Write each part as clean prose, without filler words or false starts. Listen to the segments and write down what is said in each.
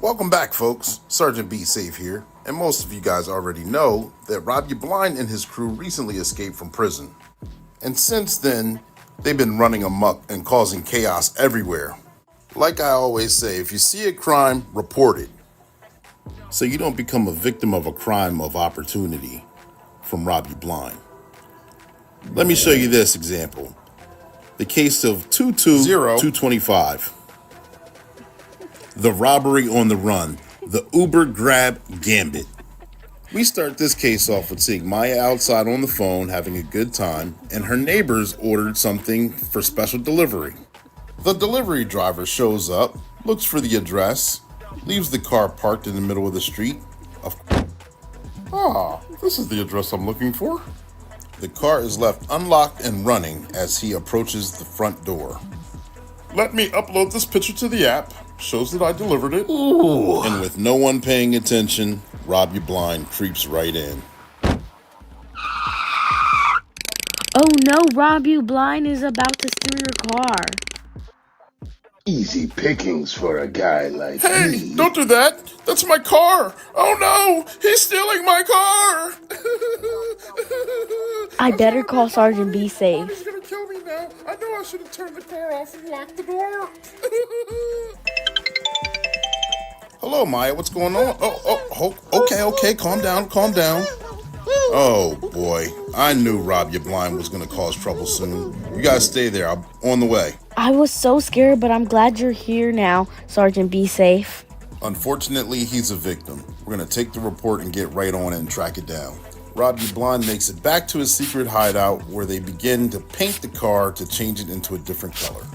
Welcome back, folks. Sergeant Be Safe here, and most of you guys already know that Rob You Blind and his crew recently escaped from prison. And since then, they've been running amok and causing chaos everywhere. Like I always say, if you see a crime, report it, so you don't become a victim of a crime of opportunity from Rob You Blind. Let me show you this example. The case of 220-225. The robbery on the run. The Uber grab gambit. We start this case off with seeing Maya outside on the phone having a good time, and her neighbors ordered something for special delivery. The delivery driver shows up, looks for the address, leaves the car parked in the middle of the street. This is the address I'm looking for. The car is left unlocked and running as he approaches the front door. Let me upload this picture to the app. Shows that I delivered it. Ooh. And with no one paying attention, Rob You Blind creeps right in. Oh no, Rob You Blind is about to steal your car. Easy pickings for a guy like me. Hey, don't do that. That's my car. Oh no, he's stealing my car. I better call Sergeant Be Safe. He's gonna kill me now. I know I should have turned the car off and locked the door. Hello, Maya. What's going on? Okay. Calm down. Oh boy, I knew Rob You Blind was gonna cause trouble soon. You guys stay there. I'm on the way. I was so scared, but I'm glad you're here now, Sergeant Be Safe. Unfortunately, he's a victim. We're gonna take the report and get right on it and track it down. Rob You Blind makes it back to his secret hideout where they begin to paint the car to change it into a different color.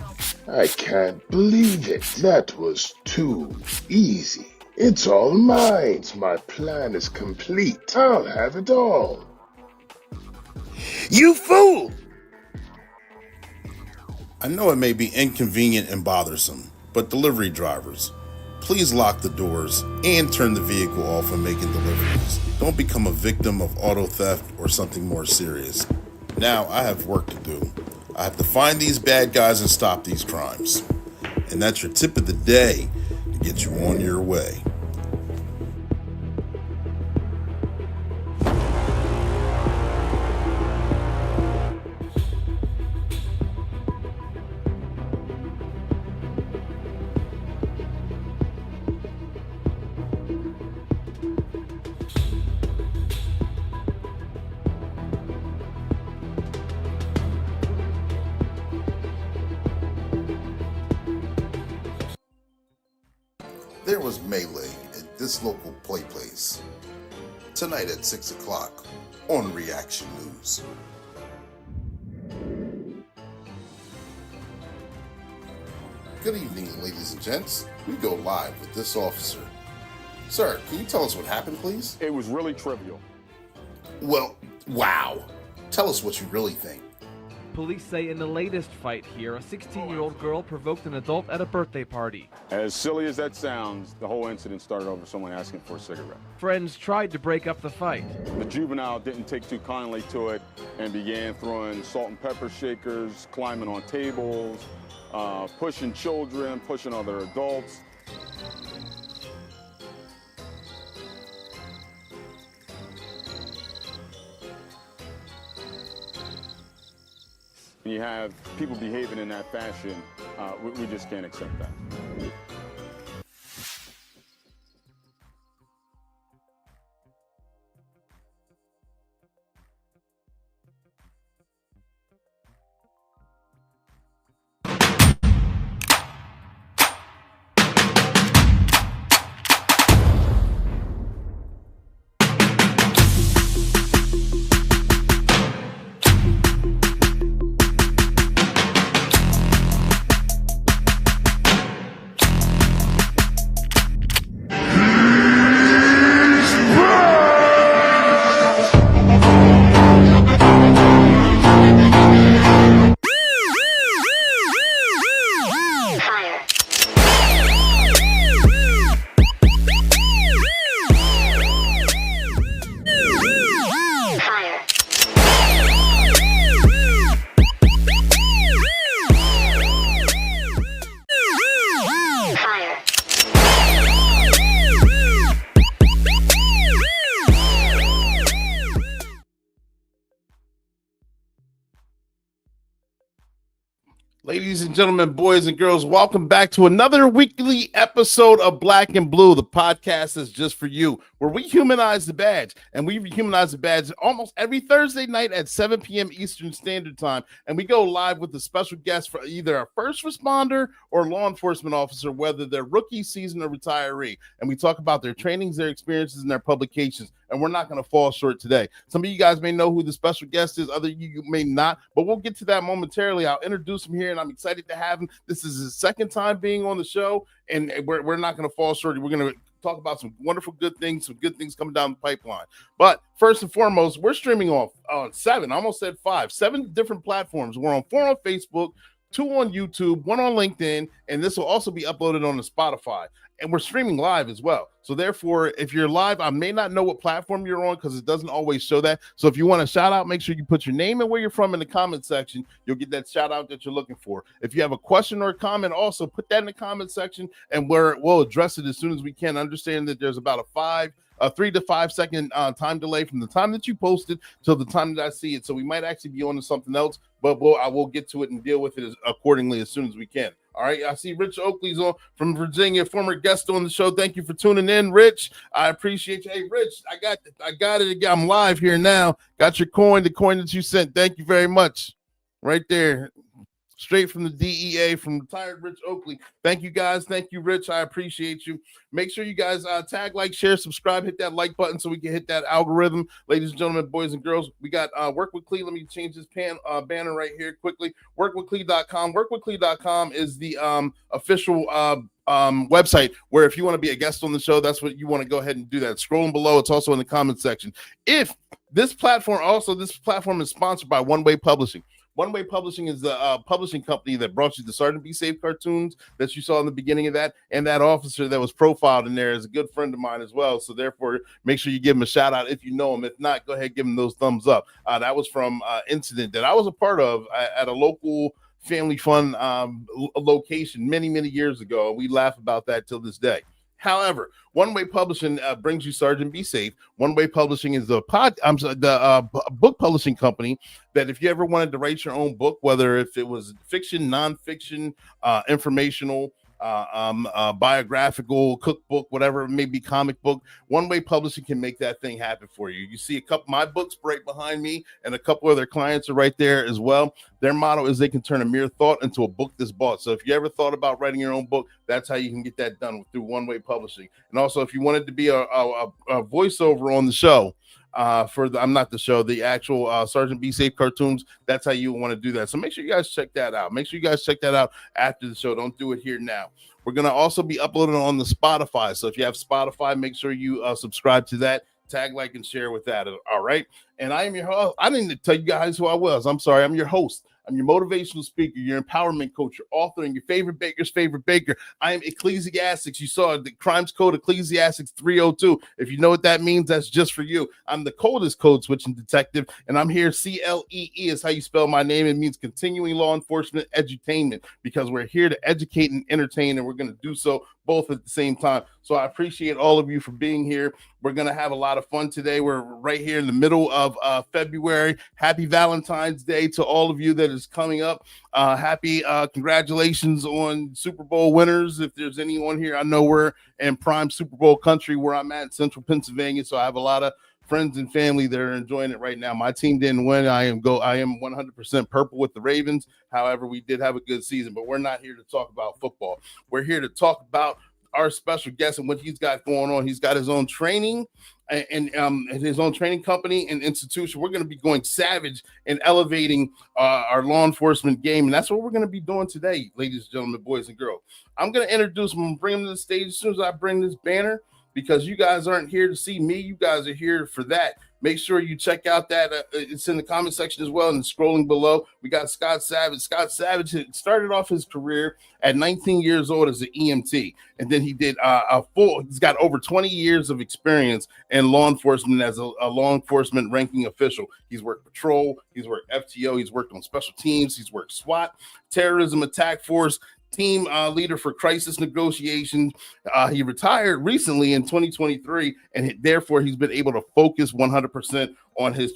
I can't believe it. That was too easy. It's all mine. My plan is complete. I'll have it all. You fool! I know it may be inconvenient and bothersome, but delivery drivers, please lock the doors and turn the vehicle off when making deliveries. Don't become a victim of auto theft or something more serious. Now I have work to do. I have to find these bad guys and stop these crimes. And that's your tip of the day to get you on your way. There was melee at this local play place tonight at 6 o'clock on Reaction News. Good evening, ladies and gents. We go live with this officer. Sir, can you tell us what happened, please? It was really trivial. Well, wow. Tell us what you really think. Police say in the latest fight here, a 16-year-old girl provoked an adult at a birthday party. As silly as that sounds, the whole incident started over someone asking for a cigarette. Friends tried to break up the fight. The juvenile didn't take too kindly to it and began throwing salt and pepper shakers, climbing on tables, pushing children, pushing other adults. When you have people behaving in that fashion, we just can't accept that. Ladies and gentlemen, boys and girls, welcome back to another weekly episode of Black and Blue. The podcast is just for you, where we humanize the badge. And we humanize the badge almost every Thursday night at 7 p.m. Eastern Standard Time. And we go live with a special guest for either a first responder or law enforcement officer, whether they're rookie, season, or retiree. And we talk about their trainings, their experiences, and their publications. And we're not going to fall short today. Some of you guys may know who the special guest is, other you may not, but we'll get to that momentarily. I'll introduce him here, and I'm excited to have him. This is his second time being on the show, and we're not going to fall short. We're going to talk about some wonderful good things coming down the pipeline. But first and foremost, we're streaming on 7 different platforms. We're on 4 on Facebook, 2 on YouTube, 1 on LinkedIn, and this will also be uploaded on the Spotify. And we're streaming live as well. So therefore, if you're live, I may not know what platform you're on because it doesn't always show that. So if you want a shout out, make sure you put your name and where you're from in the comment section. You'll get that shout out that you're looking for. If you have a question or a comment, also put that in the comment section and we'll address it as soon as we can. Understand that there's about a 3 to 5 second time delay from the time that you posted till the time that I see it. So we might actually be on to something else, but I will get to it and deal with it accordingly as soon as we can. All right. I see Rich Oakley's on from Virginia, former guest on the show. Thank you for tuning in, Rich. I appreciate you. Hey, Rich, I got it again. I'm live here now. Got your coin, the coin that you sent. Thank you very much. Right there. Straight from the DEA, from retired Rich Oakley. Thank you, guys. Thank you, Rich. I appreciate you. Make sure you guys tag, like, share, subscribe, hit that like button so we can hit that algorithm. Ladies and gentlemen, boys and girls, we got Work with Clee. Let me change this banner right here quickly. Workwithclee.com. Workwithclee.com is the official website where if you want to be a guest on the show, that's what you want to go ahead and do that. Scrolling below, it's also in the comment section. This platform is sponsored by One Way Publishing. One Way Publishing is the publishing company that brought you the Sergeant Be Safe cartoons that you saw in the beginning of that, and that officer that was profiled in there is a good friend of mine as well. So therefore, make sure you give him a shout out if you know him. If not, go ahead, give him those thumbs up. That was from incident that I was a part of at a local family fun location many years ago. We laugh about that till this day. However, One Way Publishing brings you Sergeant Be Safe. One Way Publishing is the book publishing company that if you ever wanted to write your own book, whether if it was fiction, nonfiction, informational, biographical, cookbook, whatever it may be, comic book, One Way Publishing can make that thing happen for you. You see a couple of my books right behind me, and a couple of their clients are right there as well. Their motto is they can turn a mere thought into a book that's bought. So if you ever thought about writing your own book, that's how you can get that done through One Way Publishing. And also, if you wanted to be a voiceover on the show, the actual Sergeant Be Safe cartoons, that's how you want to do that. So make sure you guys check that out. Make sure you guys check that out after the show. Don't do it here now. We're going to also be uploading on the Spotify. So if you have Spotify, make sure you subscribe to that. Tag, like, and share with that. All right. And I am your host. I didn't tell you guys who I was. I'm sorry. I'm your host. I'm your motivational speaker, your empowerment coach, your author, and your favorite baker's favorite baker. I am Ecclesiastics. You saw the crimes code Ecclesiastics 302. If you know what that means, that's just for you. I'm the coldest code switching detective, and I'm here. CLEE is how you spell my name. It means continuing law enforcement edutainment, because we're here to educate and entertain, and we're going to do so both at the same time. So I appreciate all of you for being here. We're going to have a lot of fun today. We're right here in the middle of February. Happy Valentine's Day to all of you that is coming up. Happy congratulations on Super Bowl winners. If there's anyone here, I know we're in prime Super Bowl country where I'm at in central Pennsylvania. So I have a lot of friends and family that are enjoying it right now. My team didn't win. I am 100% purple with the Ravens. However, we did have a good season, but we're not here to talk about football. We're here to talk about our special guest and what he's got going on. He's got his own training and his own training company and institution. We're going to be going savage and elevating our law enforcement game. And that's what we're going to be doing today, ladies and gentlemen, boys and girls. I'm going to introduce him and bring him to the stage as soon as I bring this banner, because you guys aren't here to see me. You guys are here for that. Make sure you check out that. It's in the comment section as well, and scrolling below. We got Scott Savage. Scott Savage started off his career at 19 years old as an EMT, and then he did he's got over 20 years of experience in law enforcement as a law enforcement ranking official. He's worked patrol, he's worked FTO, he's worked on special teams, he's worked SWAT, terrorism attack force, team leader for crisis negotiations. He retired recently in 2023, and therefore he's been able to focus 100% on his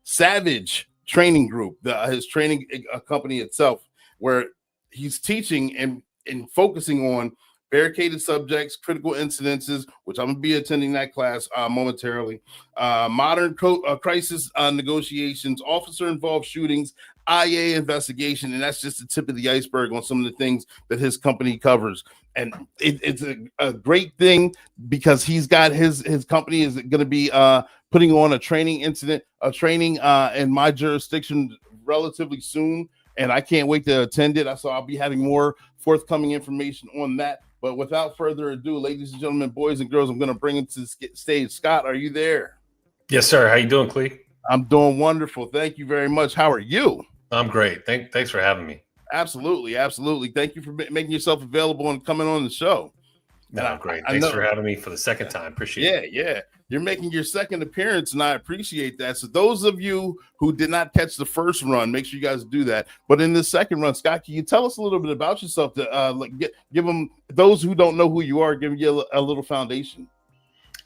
Savage training group, his training company itself, where he's teaching and focusing on barricaded subjects, critical incidences, which I'm going to be attending that class momentarily, modern crisis negotiations, officer-involved shootings, IA investigation, and that's just the tip of the iceberg on some of the things that his company covers. And it's a great thing because he's got his company is going to be putting on a training in my jurisdiction relatively soon, and I can't wait to attend it. So I'll be having more forthcoming information on that. But without further ado, ladies and gentlemen, boys and girls, I'm going to bring it to the stage. Scott, are you there? Yes, sir. How you doing, Clee? I'm doing wonderful. Thank you very much. How are you? I'm great. Thanks for having me. Absolutely. Thank you for making yourself available and coming on the show. No, great. Thanks for having me for the second time. Appreciate it. Yeah. You're making your second appearance, and I appreciate that. So those of you who did not catch the first run, make sure you guys do that. But in the second run, Scott, can you tell us a little bit about yourself to give them, those who don't know who you are, give you a little foundation?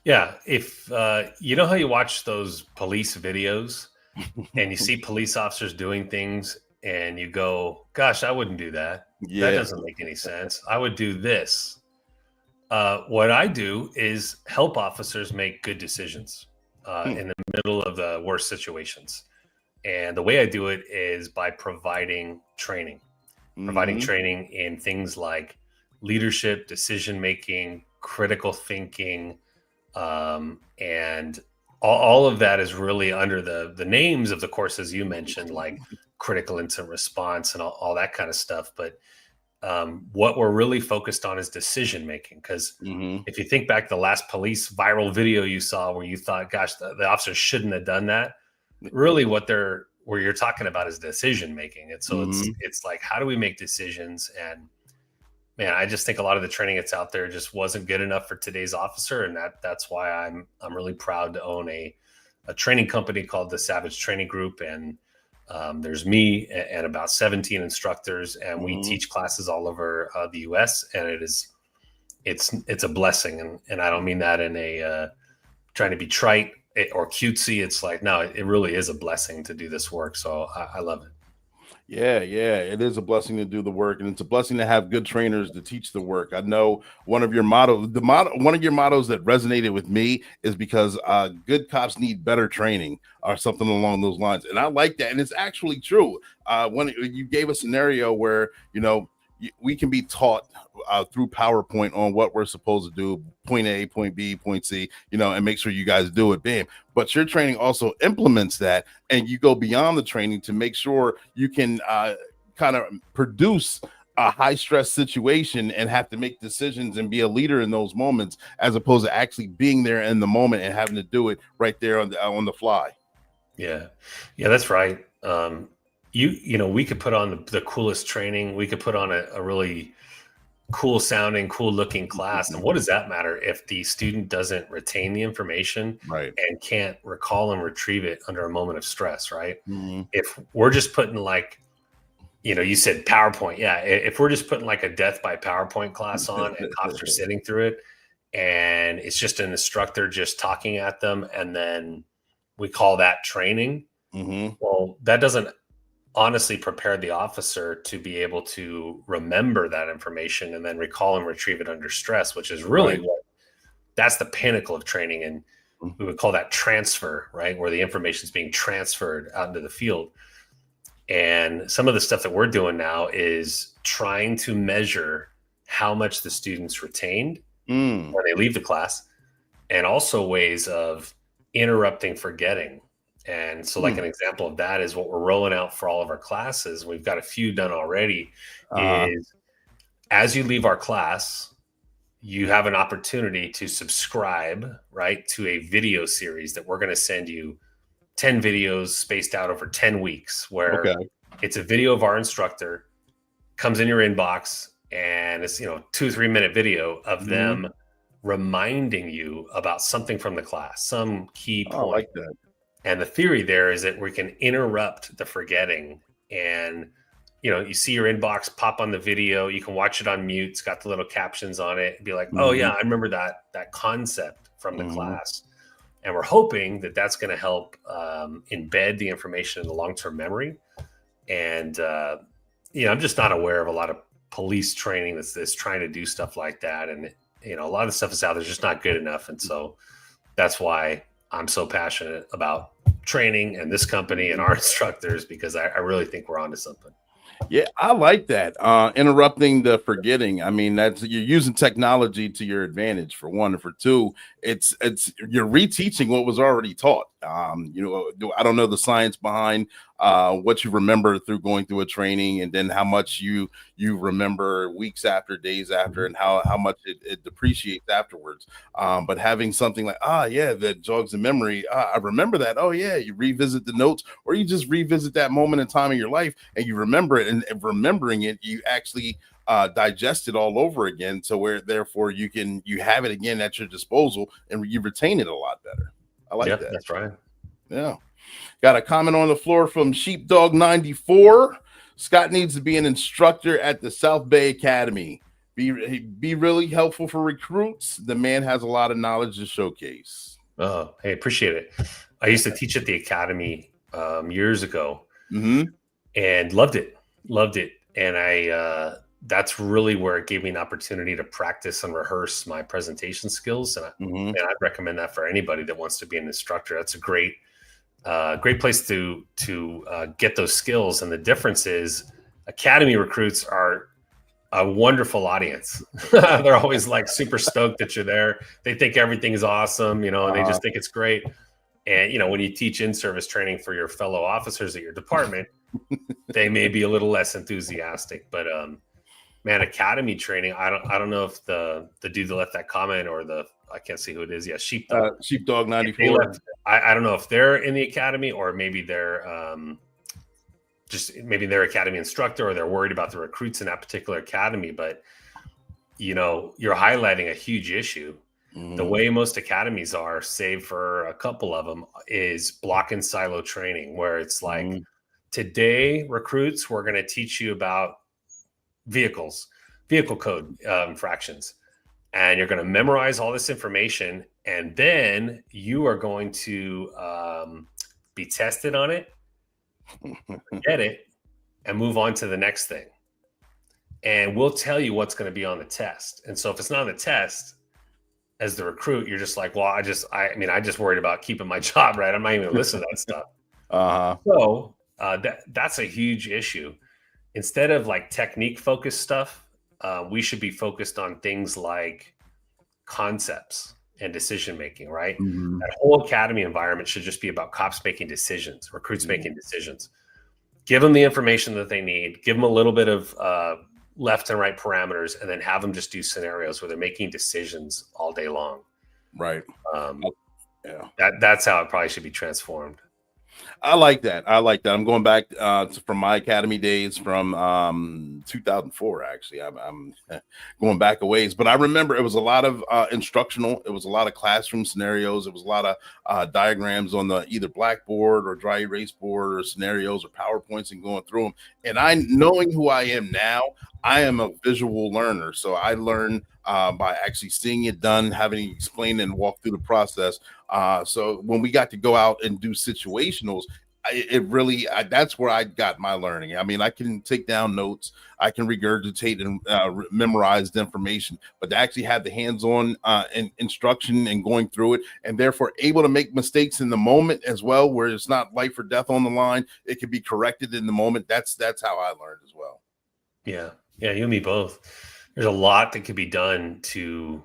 Yeah. If you know how you watch those police videos and you see police officers doing things and you go, gosh, I wouldn't do that. Yeah. That doesn't make any sense. I would do this. What I do is help officers make good decisions in the middle of the worst situations. And the way I do it is by providing training, in things like leadership, decision-making, critical thinking, and all of that is really under the names of the courses you mentioned, like critical incident response and all that kind of stuff. But what we're really focused on is decision making, because if you think back the last police viral video you saw where you thought, gosh, the officer shouldn't have done that, really what you're talking about is decision making. And so it's like, how do we make decisions? And man, I just think a lot of the training that's out there just wasn't good enough for today's officer, and that's why I'm really proud to own a training company called the Savage Training Group. And there's me and about 17 instructors, and we teach classes all over the U.S. And it's a blessing, and I don't mean that in a trying to be trite or cutesy. It's like, no, it really is a blessing to do this work. So I love it. Yeah, it is a blessing to do the work, and it's a blessing to have good trainers to teach the work. I know one of your mottos that resonated with me is because good cops need better training or something along those lines, and I like that, and it's actually true. When you gave a scenario where we can be taught through PowerPoint on what we're supposed to do, point A, point B, point C, and make sure you guys do it, bam. But your training also implements that, and you go beyond the training to make sure you can kind of produce a high stress situation and have to make decisions and be a leader in those moments, as opposed to actually being there in the moment and having to do it right there on the fly. Yeah, that's right. We could put on the coolest training. We could put on a really cool sounding, cool looking class. And what does that matter if the student doesn't retain the information and can't recall and retrieve it under a moment of stress, right? If we're just putting you said PowerPoint. Yeah. If we're just putting like a death by PowerPoint class on and cops are sitting through it and it's just an instructor just talking at them, and then we call that training. Well, that doesn't honestly prepare the officer to be able to remember that information and then recall and retrieve it under stress, which is really that's the pinnacle of training. And we would call that transfer, right? Where the information is being transferred out into the field. And some of the stuff that we're doing now is trying to measure how much the students retained when they leave the class, and also ways of interrupting forgetting. And so like an example of that is what we're rolling out for all of our classes. We've got a few done already. Is as you leave our class, you have an opportunity to subscribe, right, to a video series that we're going to send you 10 videos spaced out over 10 weeks, where it's a video of our instructor, comes in your inbox, and it's 2-3 minute video of them reminding you about something from the class, some key point. I like that. And the theory there is that we can interrupt the forgetting, and you see your inbox pop on the video. You can watch it on mute. It's got the little captions on it. And be like, oh yeah, I remember that concept from the class. And we're hoping that that's going to help embed the information in the long-term memory. And, I'm just not aware of a lot of police training that's trying to do stuff like that. And, a lot of the stuff that's out there is just not good enough. And so that's why I'm so passionate about training and this company and our instructors, because I really think we're onto something. Yeah, I like that. Interrupting the forgetting. I mean, that's you're using technology to your advantage, for one, and for two, it's you're reteaching what was already taught. I don't know the science behind what you remember through going through a training, and then how much you remember weeks after, days after, and how much it depreciates afterwards. But having something like, that jogs the memory. I remember that. Oh yeah, you revisit the notes, or you just revisit that moment in time in your life and you remember it, and remembering it, you actually digest it all over again. So where therefore you have it again at your disposal, and you retain it a lot better. I like that. That's right. Yeah. Got a comment on the floor from Sheepdog 94. Scott needs to be an instructor at the South Bay Academy. Be really helpful for recruits. The man has a lot of knowledge to showcase. Oh, hey, appreciate it. I used to teach at the academy years ago, and loved it. And that's really where it gave me an opportunity to practice and rehearse my presentation skills. And I'd recommend that for anybody that wants to be an instructor. That's a great place to get those skills. And the difference is academy recruits are a wonderful audience. They're always like super stoked that you're there. They think everything is awesome, and they just think it's great. And, when you teach in-service training for your fellow officers at your department, they may be a little less enthusiastic, but, man, academy training. I don't know if the dude that left that comment, or I can't see who it is. Yeah. Sheepdog 94. I don't know if they're in the academy, or maybe they're, maybe they're academy instructor, or they're worried about the recruits in that particular academy. But, you're highlighting a huge issue. The way most academies are, save for a couple of them, is block and silo training, where it's like, today, recruits, we're going to teach you about vehicle code infractions, and you're going to memorize all this information, and then you are going to be tested on it, get it, and move on to the next thing. And we'll tell you what's going to be on the test. And so if it's not on the test, as the recruit, you're just like, well, I just worried about keeping my job, right? I'm not even going to listen to that stuff. So that's a huge issue. Instead of like technique focused stuff, we should be focused on things like concepts and decision making, right? That whole academy environment should just be about cops making decisions, recruits making decisions. Give them the information that they need, give them a little bit of left and right parameters, and then have them just do scenarios where they're making decisions all day long. Right. That's how it probably should be transformed. I like that. I'm going back from my academy days from 2004. Actually, I'm going back a ways, but I remember it was a lot of instructional. It was a lot of classroom scenarios. It was a lot of diagrams on the either blackboard or dry erase board, or scenarios or PowerPoints, and going through them. And knowing who I am now, I am a visual learner. So I learn by actually seeing it done, having it explained and walk through the process. So when we got to go out and do situationals, that's where I got my learning. I mean, I can take down notes, I can regurgitate and memorize the information, but to actually have the hands-on instruction and going through it, and therefore able to make mistakes in the moment as well, where it's not life or death on the line, it can be corrected in the moment. That's how I learned as well. Yeah, you and me both. There's a lot that could be done to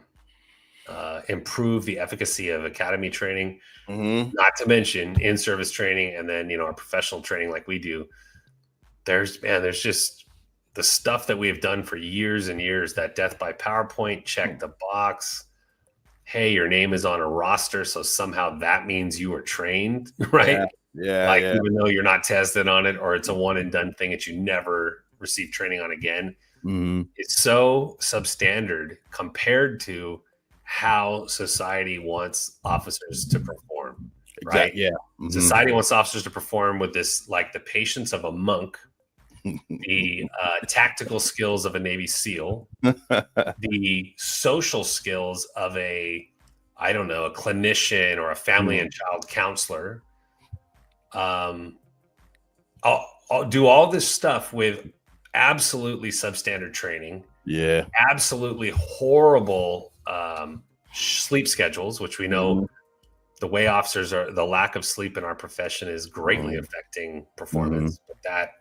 improve the efficacy of academy training, not to mention in-service training, and then our professional training like we do. There's just the stuff that we have done for years and years, that death by PowerPoint, check the box. Hey, your name is on a roster, so somehow that means you were trained, right? Yeah. Even though you're not tested on it, or it's a one and done thing that you never receive training on again. It's so substandard compared to how society wants officers to perform, right? Exactly. Yeah. Society wants officers to perform with this, like the patience of a monk, the tactical skills of a Navy SEAL, the social skills of a I don't know, a clinician or a family and child counselor. I'll do all this stuff with absolutely substandard training. Yeah. Absolutely horrible sleep schedules, which we know the way officers are, the lack of sleep in our profession is greatly affecting performance. But that,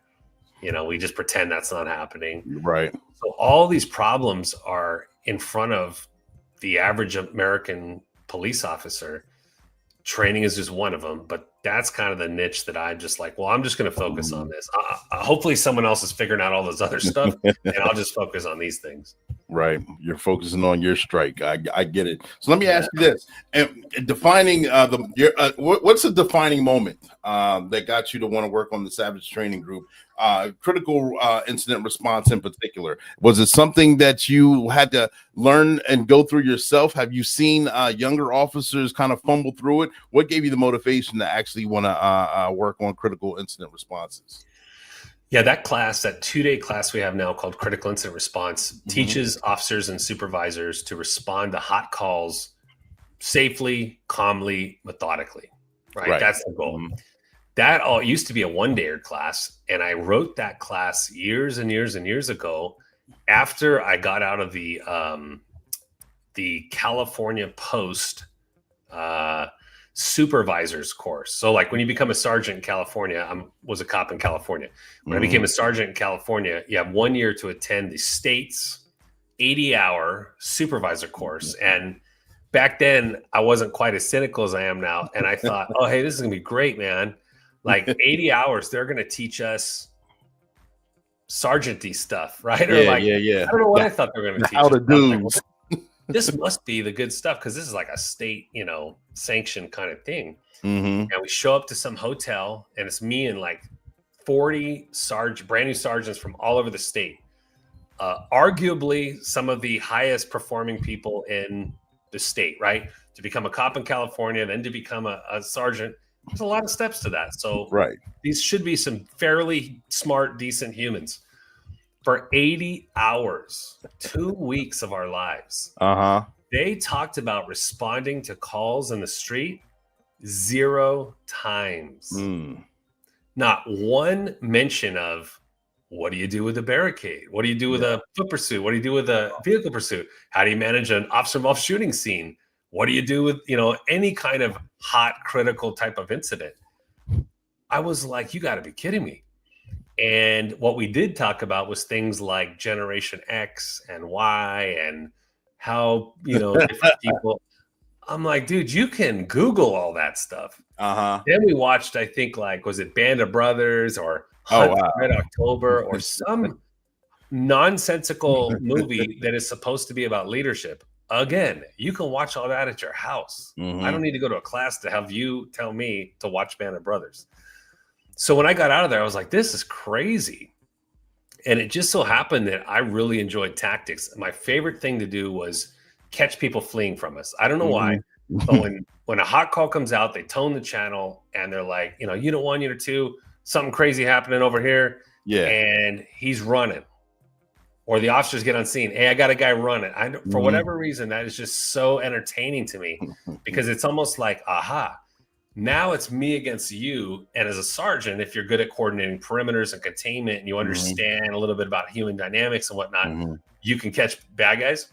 we just pretend that's not happening. Right. So all these problems are in front of the average American police officer. Training is just one of them, but that's kind of the niche that I'm just like, well, I'm just going to focus on this. Hopefully someone else is figuring out all those other stuff and I'll just focus on these things. Right. You're focusing on your strike. I get it. So let me ask you this: and defining what's a defining moment that got you to want to work on the Savage Training Group, critical incident response in particular? Was it something that you had to learn and go through yourself? Have you seen younger officers kind of fumble through it? What gave you the motivation to actually want to work on critical incident responses? Yeah, that class, that 2-day class we have now called Critical Incident Response, teaches officers and supervisors to respond to hot calls safely, calmly, methodically, right? That's the goal. That all used to be a 1-dayer class, and I wrote that class years and years and years ago after I got out of the California Post supervisor's course. So like when you become a sergeant in California, I was a cop in California. When I became a sergeant in California, you have 1 year to attend the state's 80-hour supervisor course. And back then I wasn't quite as cynical as I am now. And I thought, oh, hey, this is gonna be great, man. Like 80 hours, they're gonna teach us sergeant-y stuff, right? Or I don't know what I thought they were gonna teach how us. to do. This must be the good stuff because this is like a state, sanctioned kind of thing. And we show up to some hotel and it's me and like 40 brand new sergeants from all over the state. Arguably some of the highest performing people in the state, right? To become a cop in California, then to become a sergeant. There's a lot of steps to that. So these should be some fairly smart, decent humans. For 80 hours, 2 weeks of our lives, they talked about responding to calls in the street 0 times. Not one mention of what do you do with a barricade? What do you do with a foot pursuit? What do you do with a vehicle pursuit? How do you manage an officer-involved shooting scene? What do you do with, any kind of hot, critical type of incident? I was like, you got to be kidding me. And what we did talk about was things like Generation X and Y and how, different people. I'm like, dude, you can Google all that stuff. Then we watched, I think, was it Band of Brothers or Hunt for Red October or some nonsensical movie that is supposed to be about leadership. Again, you can watch all that at your house. I don't need to go to a class to have you tell me to watch Band of Brothers. So when I got out of there, I was like, this is crazy. And it just so happened that I really enjoyed tactics. My favorite thing to do was catch people fleeing from us. I don't know why, but when a hot call comes out, they tone the channel and they're like, unit 1, unit 2, something crazy happening over here. Yeah. And he's running. Or the officers get on scene. Hey, I got a guy running. For whatever reason, that is just so entertaining to me because it's almost like, aha. Now it's me against you. And as a sergeant, if you're good at coordinating perimeters and containment and you understand a little bit about human dynamics and whatnot, you can catch bad guys.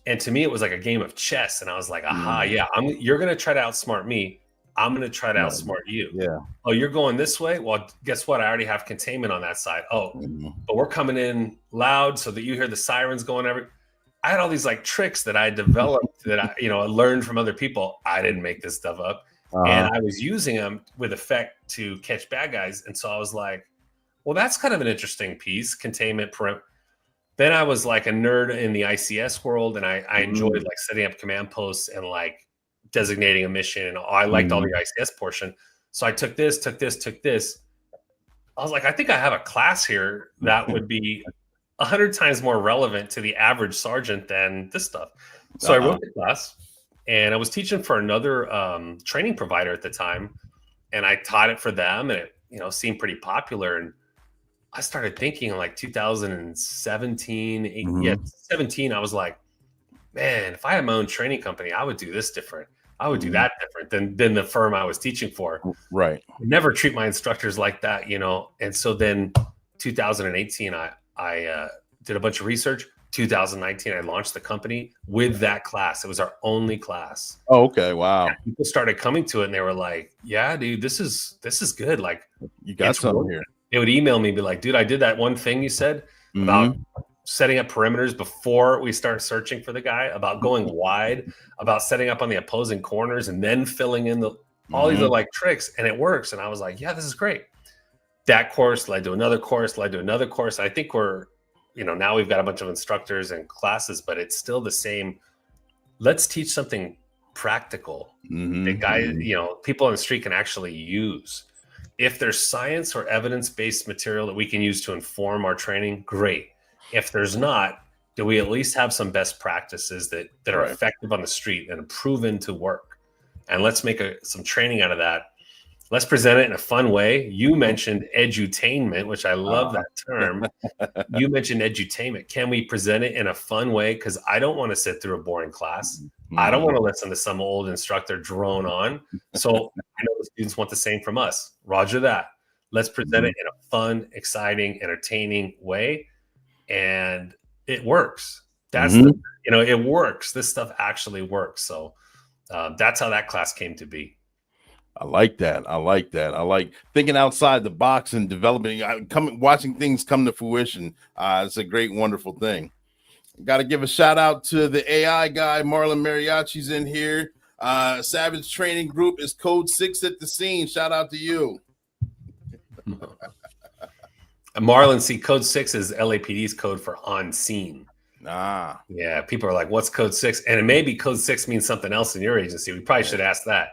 And to me, it was like a game of chess. And I was like, aha, yeah, you're going to try to outsmart me. I'm going to try to outsmart you. Yeah. Oh, you're going this way? Well, guess what? I already have containment on that side. Oh, but we're coming in loud so that you hear the sirens going I had all these tricks that I developed that I learned from other people. I didn't make this stuff up. And I was using them with effect to catch bad guys. And so I was like, well, that's kind of an interesting piece, containment. Then I was like a nerd in the ICS world. And I enjoyed setting up command posts and designating a mission. And I liked all the ICS portion. So I took this. I was like, I think I have a class here that would be 100 times more relevant to the average sergeant than this stuff. So I wrote the class. And I was teaching for another training provider at the time, and I taught it for them, and it seemed pretty popular. And I started thinking 2017, 17, I was like, man, if I had my own training company, I would do this different. I would do Mhm. that different than the firm I was teaching for. Right. Never treat my instructors like that, you know. And so then 2018, I did a bunch of research. 2019, I launched the company with that class. It was our only class. Oh, okay. Wow. People started coming to it and they were like, yeah, dude, this is good. Like, You got it's something working. here. They would email me and be like, dude, I did that one thing you said about Mhm. setting up perimeters before we start searching for the guy, about going wide, about setting up on the opposing corners and then filling in all these Mhm. are like tricks, and it works. And I was like, yeah, this is great. That course led to another course, led to another course. I think we're, you know, now we've got a bunch of instructors and classes, but it's still the same. Let's teach something practical that guys, Mhm. you know, people on the street can actually use. If there's science or evidence-based material that we can use to inform our training, great. If there's not, do we at least have some best practices that are Right. effective on the street and proven to work? And let's make some training out of that. Let's present it in a fun way. You mentioned edutainment, which I love that term. You mentioned edutainment. Can we present it in a fun way? Because I don't want to sit through a boring class. I don't want to listen to some old instructor drone on. So I know the students want the same from us. Roger that. Let's present it in a fun, exciting, entertaining way. And it works. That's Mhm. it works. This stuff actually works. So that's how that class came to be. I like that. I like that. I like thinking outside the box and developing, watching things come to fruition. It's a great, wonderful thing. Got to give a shout out to the AI guy, Marlon Mariachi's in here. Savage Training Group is code 6 at the scene. Shout out to you. Marlon, see, code 6 is LAPD's code for on scene. Ah, Yeah, people are like, what's code 6? And it may be code 6 means something else in your agency. We probably should ask that.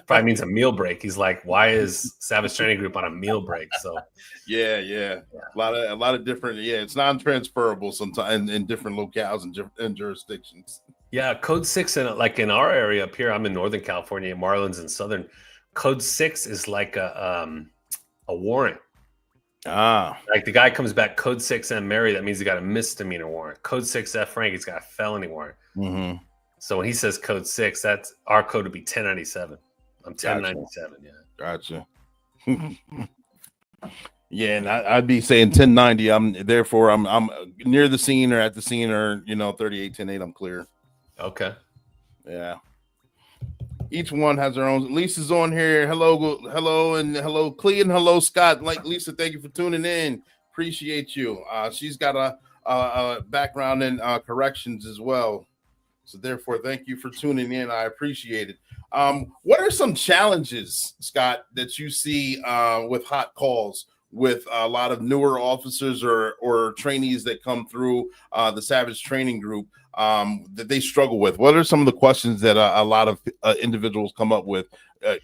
Probably means a meal break. He's like, why is Savage Training Group on a meal break? So yeah. A lot of different. Yeah, it's non-transferable sometimes in different locales and jurisdictions. yeah, code 6 in our area up here. I'm in Northern California. Marlon's in Southern. Code 6 is like a warrant. Ah, Like the guy comes back code 6M Mary, that means he got a misdemeanor warrant. Code 6F Frank, he's got a felony warrant. mm-hmm. So when he says code 6, that's our code would be 1097. I'm 1097. Gotcha. Yeah, and I'd be saying 1090. I'm near the scene or at the scene, or 38 10 8. I'm clear. Okay. Yeah. Each one has their own. Lisa's on here. Hello, and hello, Clee, and hello, Scott. Like Lisa, thank you for tuning in. Appreciate you. She's got a background in corrections as well, so therefore, thank you for tuning in. I appreciate it. What are some challenges, Scott, that you see with hot calls with a lot of newer officers or trainees that come through the Savage Training Group that they struggle with? What are some of the questions that a lot of individuals come up with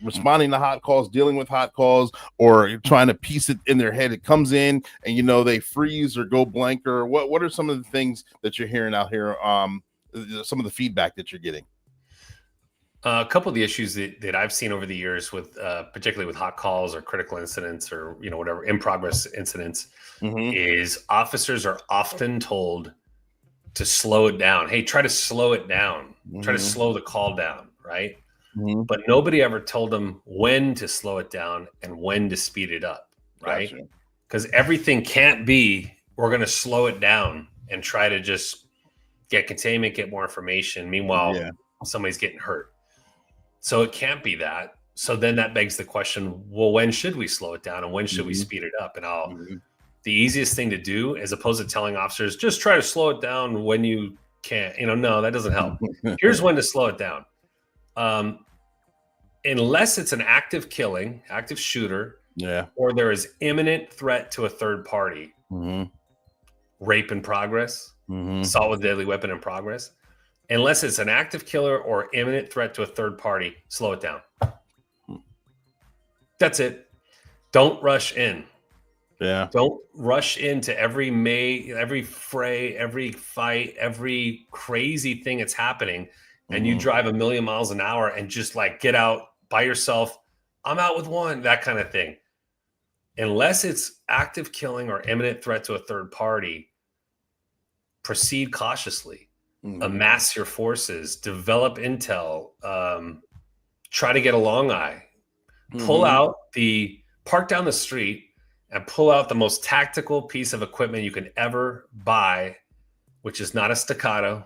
responding to hot calls, dealing with hot calls, or trying to piece it in their head? It comes in and they freeze or go blank, or what are some of the things that you're hearing out here? Some of the feedback that you're getting. A couple of the issues that I've seen over the years with particularly with hot calls or critical incidents or whatever in progress incidents is officers are often told to slow it down. Hey, try to slow it down. Try to slow the call down, right? But nobody ever told them when to slow it down and when to speed it up, right? Because everything can't be we're going to slow it down and try to just get containment, get more information. Meanwhile, somebody's getting hurt. So it can't be that. So then that begs the question, well, when should we slow it down and when should we speed it up? And the easiest thing to do, as opposed to telling officers, just try to slow it down when you can, no, that doesn't help. Here's when to slow it down. Unless it's an active killing, active shooter, or there is imminent threat to a third party, rape in progress, assault with deadly weapon in progress. Unless it's an active killer or imminent threat to a third party, slow it down. That's it. Don't rush in. Yeah. Don't rush into every fray, every fight, every crazy thing that's happening. And you drive 1,000,000 miles an hour and just like get out by yourself. I'm out with one, that kind of thing. Unless it's active killing or imminent threat to a third party, proceed cautiously. amass your forces, develop intel, try to get a long eye, park down the street and pull out the most tactical piece of equipment you can ever buy, which is not a staccato,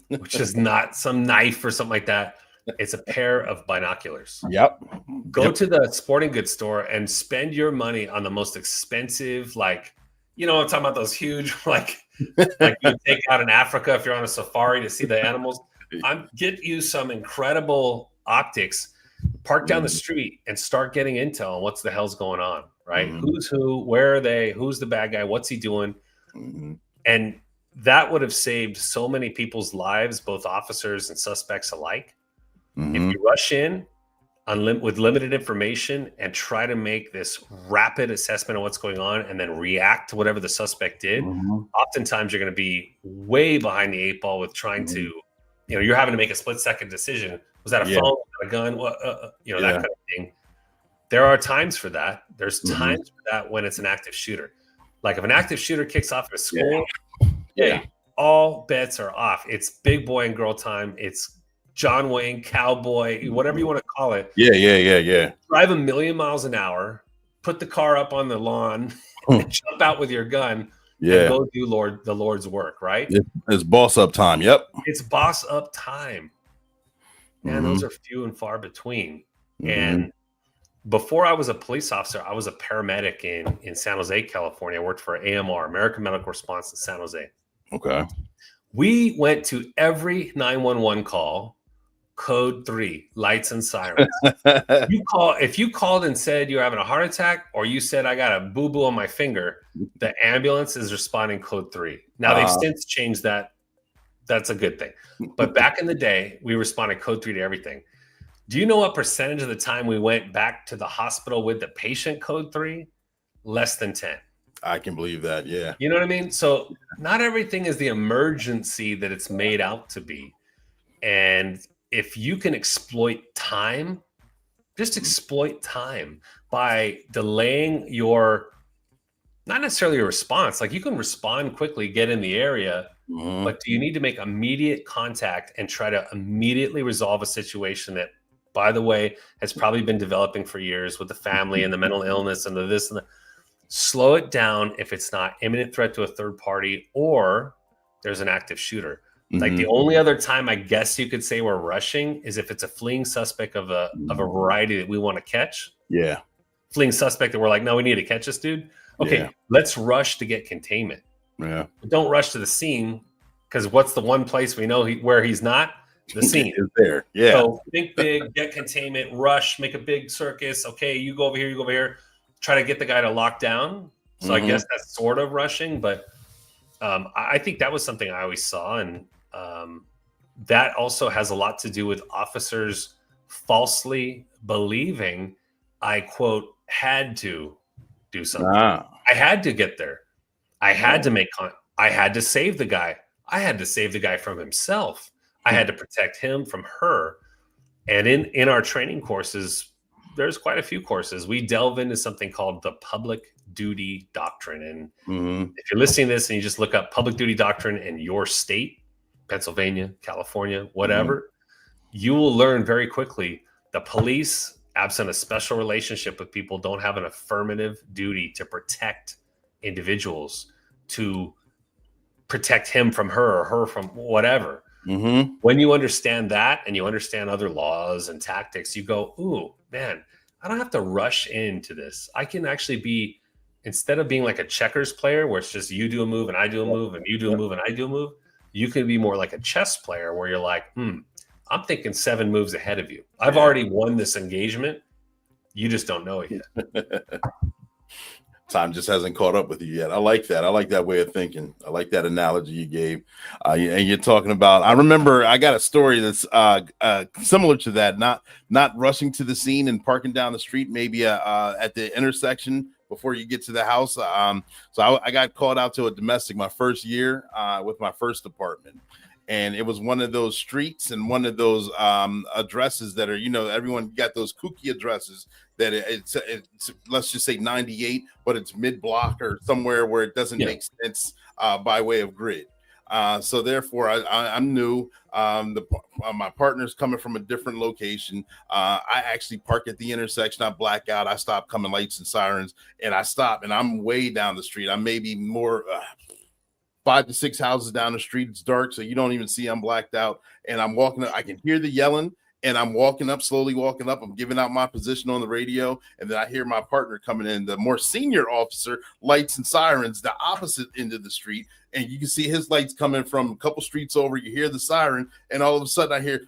which is not some knife or something like that. It's a pair of binoculars. Yep. Go to the sporting goods store and spend your money on the most expensive, like, I'm talking about those huge, like you take out in Africa if you're on a safari to see the animals. Get you some incredible optics, park down the street and start getting intel on what's the hell's going on, right? Who's who, where are they, who's the bad guy, what's he doing? And that would have saved so many people's lives, both officers and suspects alike. If you rush in with limited information and try to make this rapid assessment of what's going on and then react to whatever the suspect did, oftentimes you're going to be way behind the 8 ball with trying to, you're having to make a split-second decision. Was that a phone? Was that a gun? That kind of thing. There are times for that. There's times for that when it's an active shooter. Like if an active shooter kicks off at a school, all bets are off. It's big boy and girl time. It's John Wayne, cowboy, whatever you want to call it. Yeah. Drive 1,000,000 miles an hour, put the car up on the lawn, and jump out with your gun, and go do the Lord's work, right? It's boss up time. Yep. It's boss up time. And those are few and far between. And before I was a police officer, I was a paramedic in San Jose, California. I worked for AMR, American Medical Response in San Jose. Okay. We went to every 911 call, code 3, lights and sirens. If you called and said you're having a heart attack, or you said I got a boo-boo on my finger, the ambulance is responding code 3. Now they've since changed that. That's a good thing. But back in the day, we responded code 3 to everything. Do you know what percentage of the time we went back to the hospital with the patient code 3? Less than 10. I can believe that. Yeah. You know what I mean? So not everything is the emergency that it's made out to be. And if you can exploit time, just exploit time by delaying not necessarily a response. Like you can respond quickly, get in the area, but do you need to make immediate contact and try to immediately resolve a situation that, by the way, has probably been developing for years with the family and the mental illness and the this and the. Slow it down if it's not imminent threat to a third party or there's an active shooter. Like the only other time I guess you could say we're rushing is if it's a fleeing suspect of a variety that we want to catch. Yeah. Fleeing suspect that we're like, no, we need to catch this dude. Okay, let's rush to get containment. Yeah. But don't rush to the scene, because what's the one place we know where he's not? The scene is there. Yeah. So think big, get containment, rush, make a big circus. Okay, you go over here, you go over here. Try to get the guy to lock down. So I guess that's sort of rushing, but I think that was something I always saw. And that also has a lot to do with officers falsely believing I, quote, had to do something. I had to get there. I had to I had to save the guy. I had to save the guy from himself. I had to protect him from her. And in our training courses, there's quite a few courses. We delve into something called the public duty doctrine. And if you're listening to this and you just look up public duty doctrine in your state, Pennsylvania, California, whatever, you will learn very quickly the police, absent a special relationship with people, don't have an affirmative duty to protect individuals, to protect him from her or her from whatever. When you understand that and you understand other laws and tactics, you go, ooh, man, I don't have to rush into this. I can actually be, instead of being like a checkers player where it's just you do a move and I do a move and you do a move and I do a move, you can be more like a chess player where you're like, I'm thinking 7 moves ahead of you. I've already won this engagement. You just don't know it yet. Time just hasn't caught up with you yet. I like that. I like that way of thinking. I like that analogy you gave. And you're talking about, I remember I got a story that's similar to that, not rushing to the scene and parking down the street, maybe at the intersection before you get to the house. So I got called out to a domestic my first year with my first apartment. And it was one of those streets and one of those addresses that are, everyone got those kooky addresses that it's let's just say 98, but it's mid-block or somewhere where it doesn't make sense by way of grid. So therefore, I'm new. My partner's coming from a different location. I actually park at the intersection. I black out. I stop coming lights and sirens, and I stop. And I'm way down the street. I'm maybe more 5 to 6 houses down the street. It's dark, so you don't even see I'm blacked out. And I'm walking up. I can hear the yelling. And I'm walking up, slowly walking up. I'm giving out my position on the radio. And then I hear my partner coming in, the more senior officer, lights and sirens, the opposite end of the street. And you can see his lights coming from a couple streets over. You hear the siren. And all of a sudden I hear,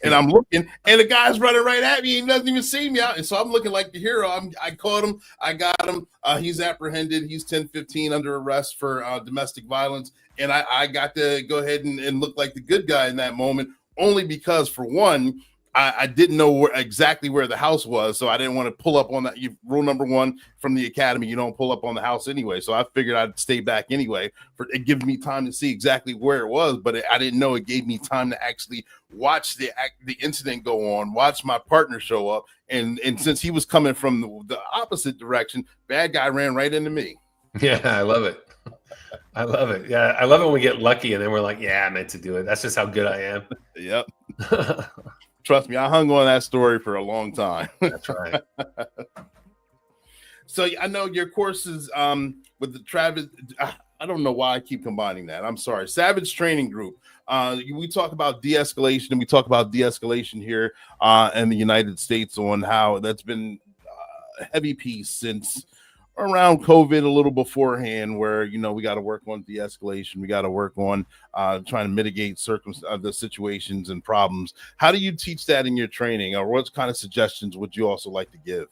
and I'm looking, and the guy's running right at me. He doesn't even see me. And so I'm looking like the hero. I caught him. I got him. He's apprehended. He's 10-15 under arrest for domestic violence. And I got to go ahead and look like the good guy in that moment. Only because, for one, I didn't know exactly where the house was, so I didn't want to pull up on that. Rule number one from the academy: you don't pull up on the house anyway. So I figured I'd stay back anyway. For it gives me time to see exactly where it was, but I didn't know it gave me time to actually watch the incident go on, watch my partner show up, and since he was coming from the opposite direction, bad guy ran right into me. Yeah, I love it. I love it. Yeah, I love it when we get lucky and then we're like, yeah, I meant to do it. That's just how good I am. Yep. Trust me, I hung on that story for a long time. That's right. So I know your courses with the Travis. I don't know why I keep combining that. I'm sorry. Savage Training Group. We talk about de-escalation, and we talk about de-escalation here in the United States on how that's been a heavy piece since around COVID, a little beforehand, where we got to work on de-escalation. We got to work on trying to mitigate the situations and problems. How do you teach that in your training, or what kind of suggestions would you also like to give?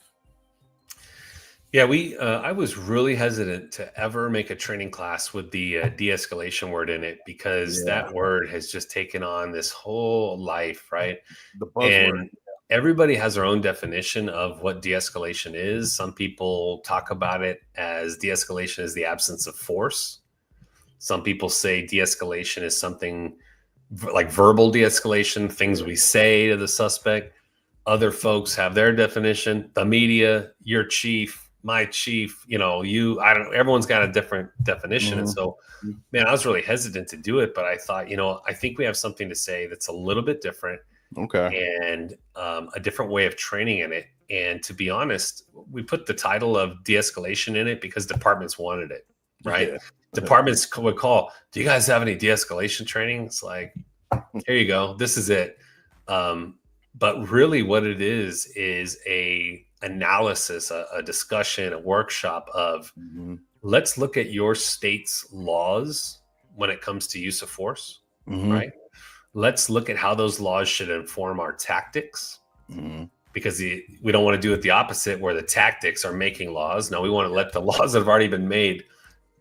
Yeah, I was really hesitant to ever make a training class with the de-escalation word in it, because that word has just taken on this whole life, right? The buzzword. And everybody has their own definition of what de-escalation is. Some people talk about it as de-escalation is the absence of force. Some people say de-escalation is something like verbal de-escalation, things we say to the suspect. Other folks have their definition. The media, your chief, my chief, everyone's got a different definition. Mm-hmm. And so, man, I was really hesitant to do it, but I thought, I think we have something to say that's a little bit different. Okay. And a different way of training in it. And to be honest, we put the title of de-escalation in it because departments wanted it, right? Yeah. Departments would call, do you guys have any de-escalation training? It's like, here you go. This is it. But really what it is a analysis, a discussion, a workshop of let's look at your state's laws when it comes to use of force, right? Let's look at how those laws should inform our tactics, because we don't want to do it the opposite, where the tactics are making laws. No, we want to let the laws that have already been made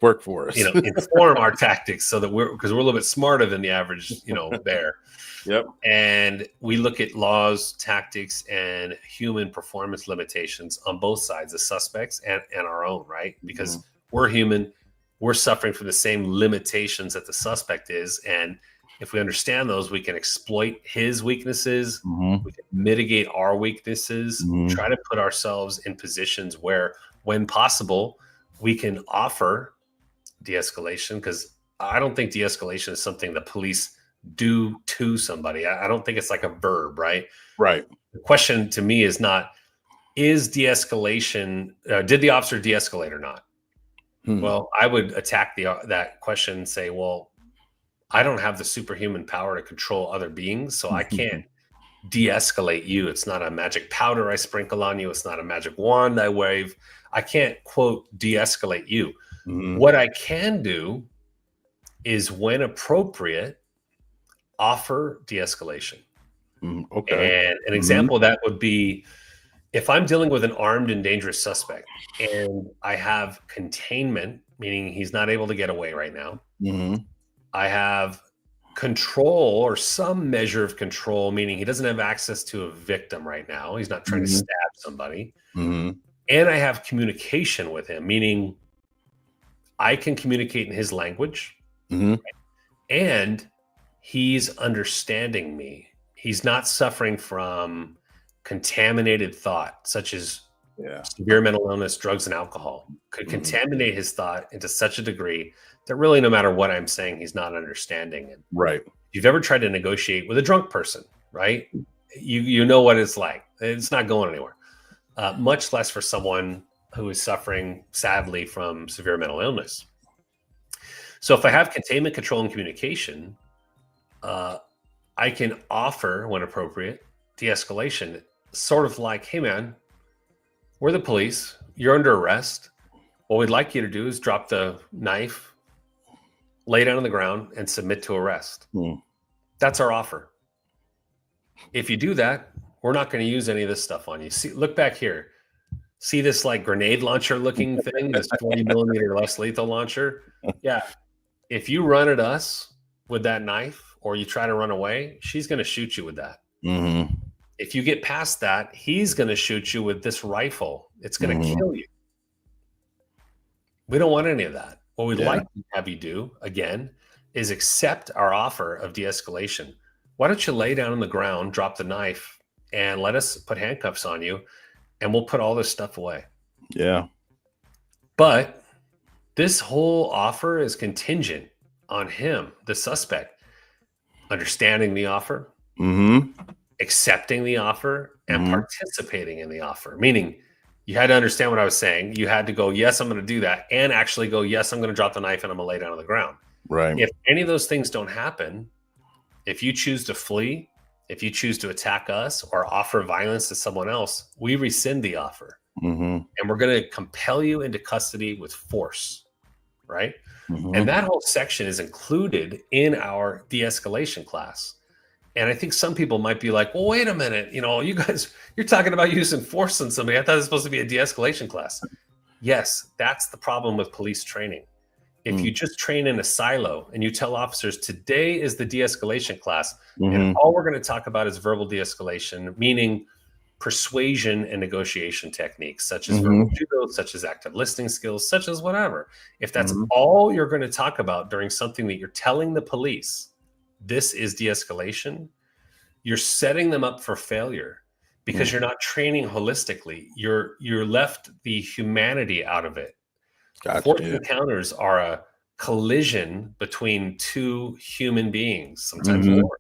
work for us, inform our tactics, so that because we're a little bit smarter than the average, bear. Yep. And we look at laws, tactics, and human performance limitations on both sides, the suspects and our own, right? Because we're human, we're suffering from the same limitations that the suspect is, and if we understand those, we can exploit his weaknesses. We can mitigate our weaknesses, try to put ourselves in positions where, when possible, we can offer de-escalation, because I don't think de-escalation is something the police do to somebody. I don't think it's like a verb, right? Right. The question to me is not, is de-escalation, did the officer de-escalate or not? Well, I would attack that question and say, well, I don't have the superhuman power to control other beings, so I can't de-escalate you. It's not a magic powder I sprinkle on you. It's not a magic wand I wave. I can't, quote, de-escalate you. What I can do is, when appropriate, offer de-escalation. Okay. And an example of that would be, if I'm dealing with an armed and dangerous suspect and I have containment, meaning he's not able to get away right now. I have control, or some measure of control, meaning he doesn't have access to a victim right now. He's not trying to stab somebody. And I have communication with him, meaning I can communicate in his language, and he's understanding me. He's not suffering from contaminated thought, such as Yeah. severe mental illness, drugs, and alcohol could contaminate his thought into such a degree that really, no matter what I'm saying, he's not understanding it. Right. If you've ever tried to negotiate with a drunk person, right? You know what it's like. It's not going anywhere. Much less for someone who is suffering, sadly, from severe mental illness. So if I have containment, control, and communication, I can offer, when appropriate, de-escalation. Sort of like, hey, man, we're the police. You're under arrest. What we'd like you to do is drop the knife, lay down on the ground, and submit to arrest. That's our offer. If you do that, we're not going to use any of this stuff on you. See, look back here. See this like grenade launcher looking thing, this 40 millimeter less lethal launcher? Yeah. If you run at us with that knife or you try to run away, she's going to shoot you with that. If you get past that, he's going to shoot you with this rifle. It's going to kill you. We don't want any of that. What we'd like to have you do, again, is accept our offer of de-escalation. Why don't you lay down on the ground, drop the knife, and let us put handcuffs on you, and we'll put all this stuff away. Yeah. But this whole offer is contingent on him, the suspect, understanding the offer, accepting the offer, and participating in the offer. Meaning, you had to understand what I was saying. You had to go, yes, I'm going to do that, and actually go, yes, I'm going to drop the knife and I'm going to lay down on the ground. Right. If any of those things don't happen, if you choose to flee, if you choose to attack us or offer violence to someone else, we rescind the offer. And we're going to compel you into custody with force, right? And that whole section is included in our de-escalation class. And I think some people might be like, well, wait a minute, you guys, you're talking about using force on somebody. I thought it was supposed to be a de-escalation class. Yes, that's the problem with police training. If you just train in a silo and you tell officers today is the de-escalation class, and all we're going to talk about is verbal de-escalation, meaning persuasion and negotiation techniques, such as verbal judo, such as active listening skills, such as whatever. If that's all you're going to talk about during something that you're telling the police, this is de-escalation, you're setting them up for failure because you're not training holistically. You're left the humanity out of it. Forced encounters are a collision between two human beings, sometimes more.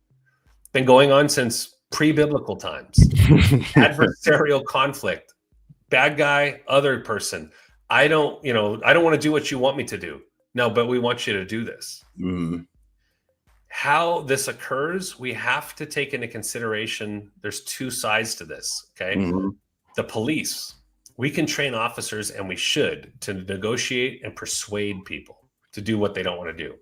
Been going on since pre-biblical times. Adversarial conflict. Bad guy, other person. I don't want to do what you want me to do. No, but we want you to do this. How this occurs, we have to take into consideration there's two sides to this, okay? The police. We can train officers, and we should, to negotiate and persuade people to do what they don't want to do.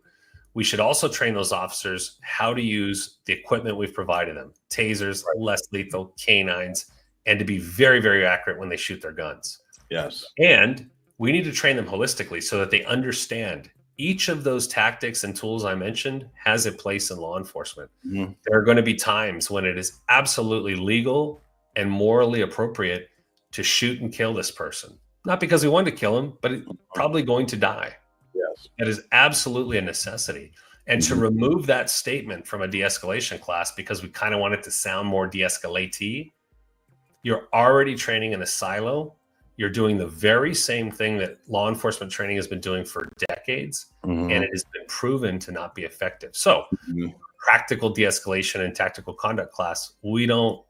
We should also train those officers how to use the equipment we've provided them, tasers, less lethal, canines, and to be very, very accurate when they shoot their guns. Yes. And we need to train them holistically so that they understand each of those tactics and tools I mentioned has a place in law enforcement. There are going to be times when it is absolutely legal and morally appropriate to shoot and kill this person. Not because we wanted to kill him, but it's probably going to die. Yes. That is absolutely a necessity. And to remove that statement from a de-escalation class because we kind of want it to sound more de-escalate, you're already training in a silo. You're doing the very same thing that law enforcement training has been doing for decades, and it has been proven to not be effective. So practical de-escalation and tactical conduct class, we don't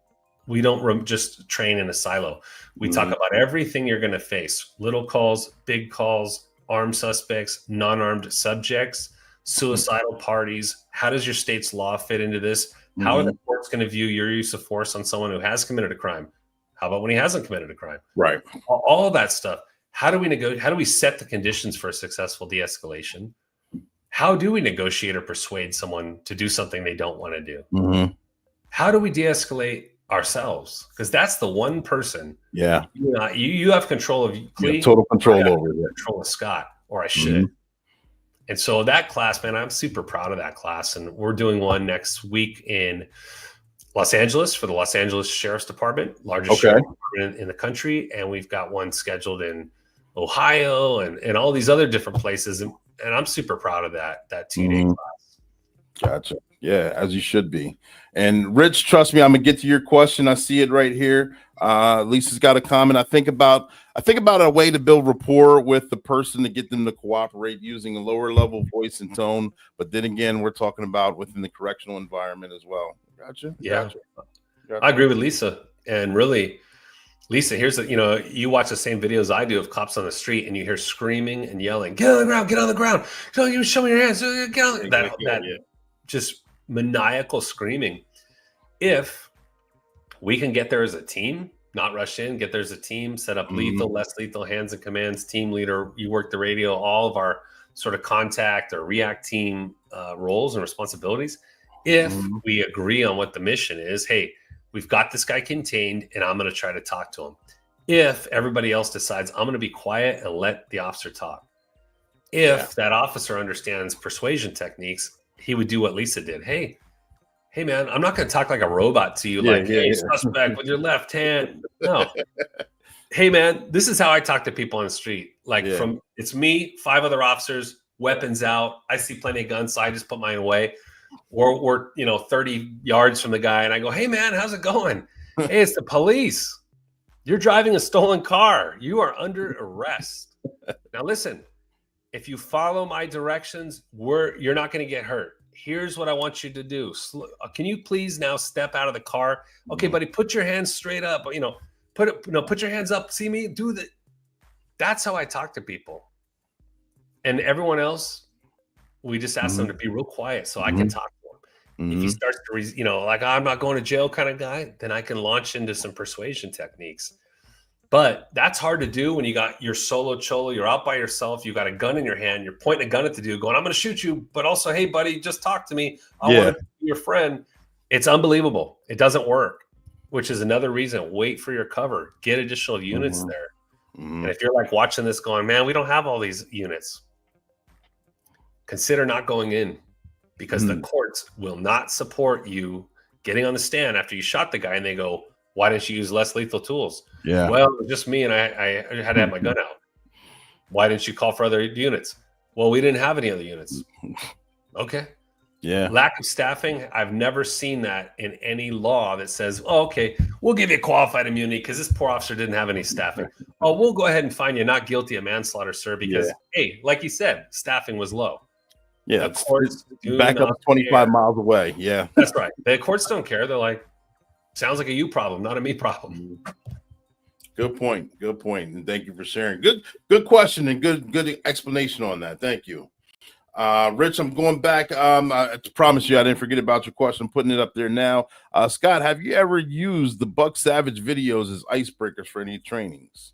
just train in a silo. We talk about everything you're going to face: little calls, big calls, armed suspects, non-armed subjects, suicidal parties. How does your state's law fit into this? How are the courts going to view your use of force on someone who has committed a crime? How about when he hasn't committed a crime? Right. All of that stuff. How do we set the conditions for a successful de-escalation? How do we negotiate or persuade someone to do something they don't want to do? How do we de-escalate ourselves? Because that's the one person. Yeah. You have control of Clee. Total control over it. Control of Scott, or I should. And so that class, man, I'm super proud of that class. And we're doing one next week in Los Angeles for the Los Angeles Sheriff's Department, largest sheriff's department in the country. And we've got one scheduled in Ohio and all these other different places. And I'm super proud of that 2-day class. Gotcha. Yeah, as you should be. And Rich, trust me, I'm gonna get to your question. I see it right here. Lisa's got a comment. I think about a way to build rapport with the person to get them to cooperate using a lower level voice and tone. But then again, we're talking about within the correctional environment as well. Gotcha. Yeah, Gotcha. I agree with Lisa. And really, Lisa, here's the, you watch the same videos I do of cops on the street and you hear screaming and yelling, get on the ground, get on the ground. Show me your hands. Get on that just maniacal screaming. If we can get there as a team, not rush in, get there as a team, set up lethal, less lethal hands and commands, team leader, you work the radio, all of our sort of contact or react team roles and responsibilities. If we agree on what the mission is, hey, we've got this guy contained and I'm going to try to talk to him. If everybody else decides I'm going to be quiet and let the officer talk. If that officer understands persuasion techniques, he would do what Lisa did. Hey man, I'm not going to talk like a robot to you. Suspect with your left hand. No. Hey man, this is how I talk to people on the street. It's me, 5 other officers, weapons out. I see plenty of guns, so I just put mine away. Or we're 30 yards from the guy, and I go, hey man, how's it going? Hey, it's the police. You're driving a stolen car. You are under arrest. Now listen, if you follow my directions, you're not going to get hurt. Here's what I want you to do. Can you please now step out of the car? Okay, buddy, put your hands straight up. Put your hands up. See me do that. That's how I talk to people. And everyone else, we just ask them to be real quiet so I can talk to them. If he starts to, I'm not going to jail kind of guy, then I can launch into some persuasion techniques. But that's hard to do when you got your solo cholo, you're out by yourself, you got a gun in your hand, you're pointing a gun at the dude going, I'm going to shoot you, but also, hey, buddy, just talk to me. I want to be your friend. It's unbelievable. It doesn't work, which is another reason. Wait for your cover. Get additional units there. And if you're watching this going, man, we don't have all these units, consider not going in because the courts will not support you getting on the stand after you shot the guy and they go, why didn't you use less lethal tools? Yeah. Well, it was just me and I had to have my gun out. Why didn't you call for other units? Well, we didn't have any other units. Okay. Yeah. Lack of staffing. I've never seen that in any law that says, oh, okay, we'll give you qualified immunity because this poor officer didn't have any staffing. Oh, we'll go ahead and find you not guilty of manslaughter, sir, because, hey, like you said, staffing was low. Yeah. The courts back up 25 miles away. Yeah. That's right. The courts don't care. They're like, sounds like a you problem, not a me problem. Good point. And thank you for sharing. Good question and good explanation on that. Thank you. Rich, I'm going back. I promise you I didn't forget about your question. I'm putting it up there now. Scott, have you ever used the Buck Savage videos as icebreakers for any trainings?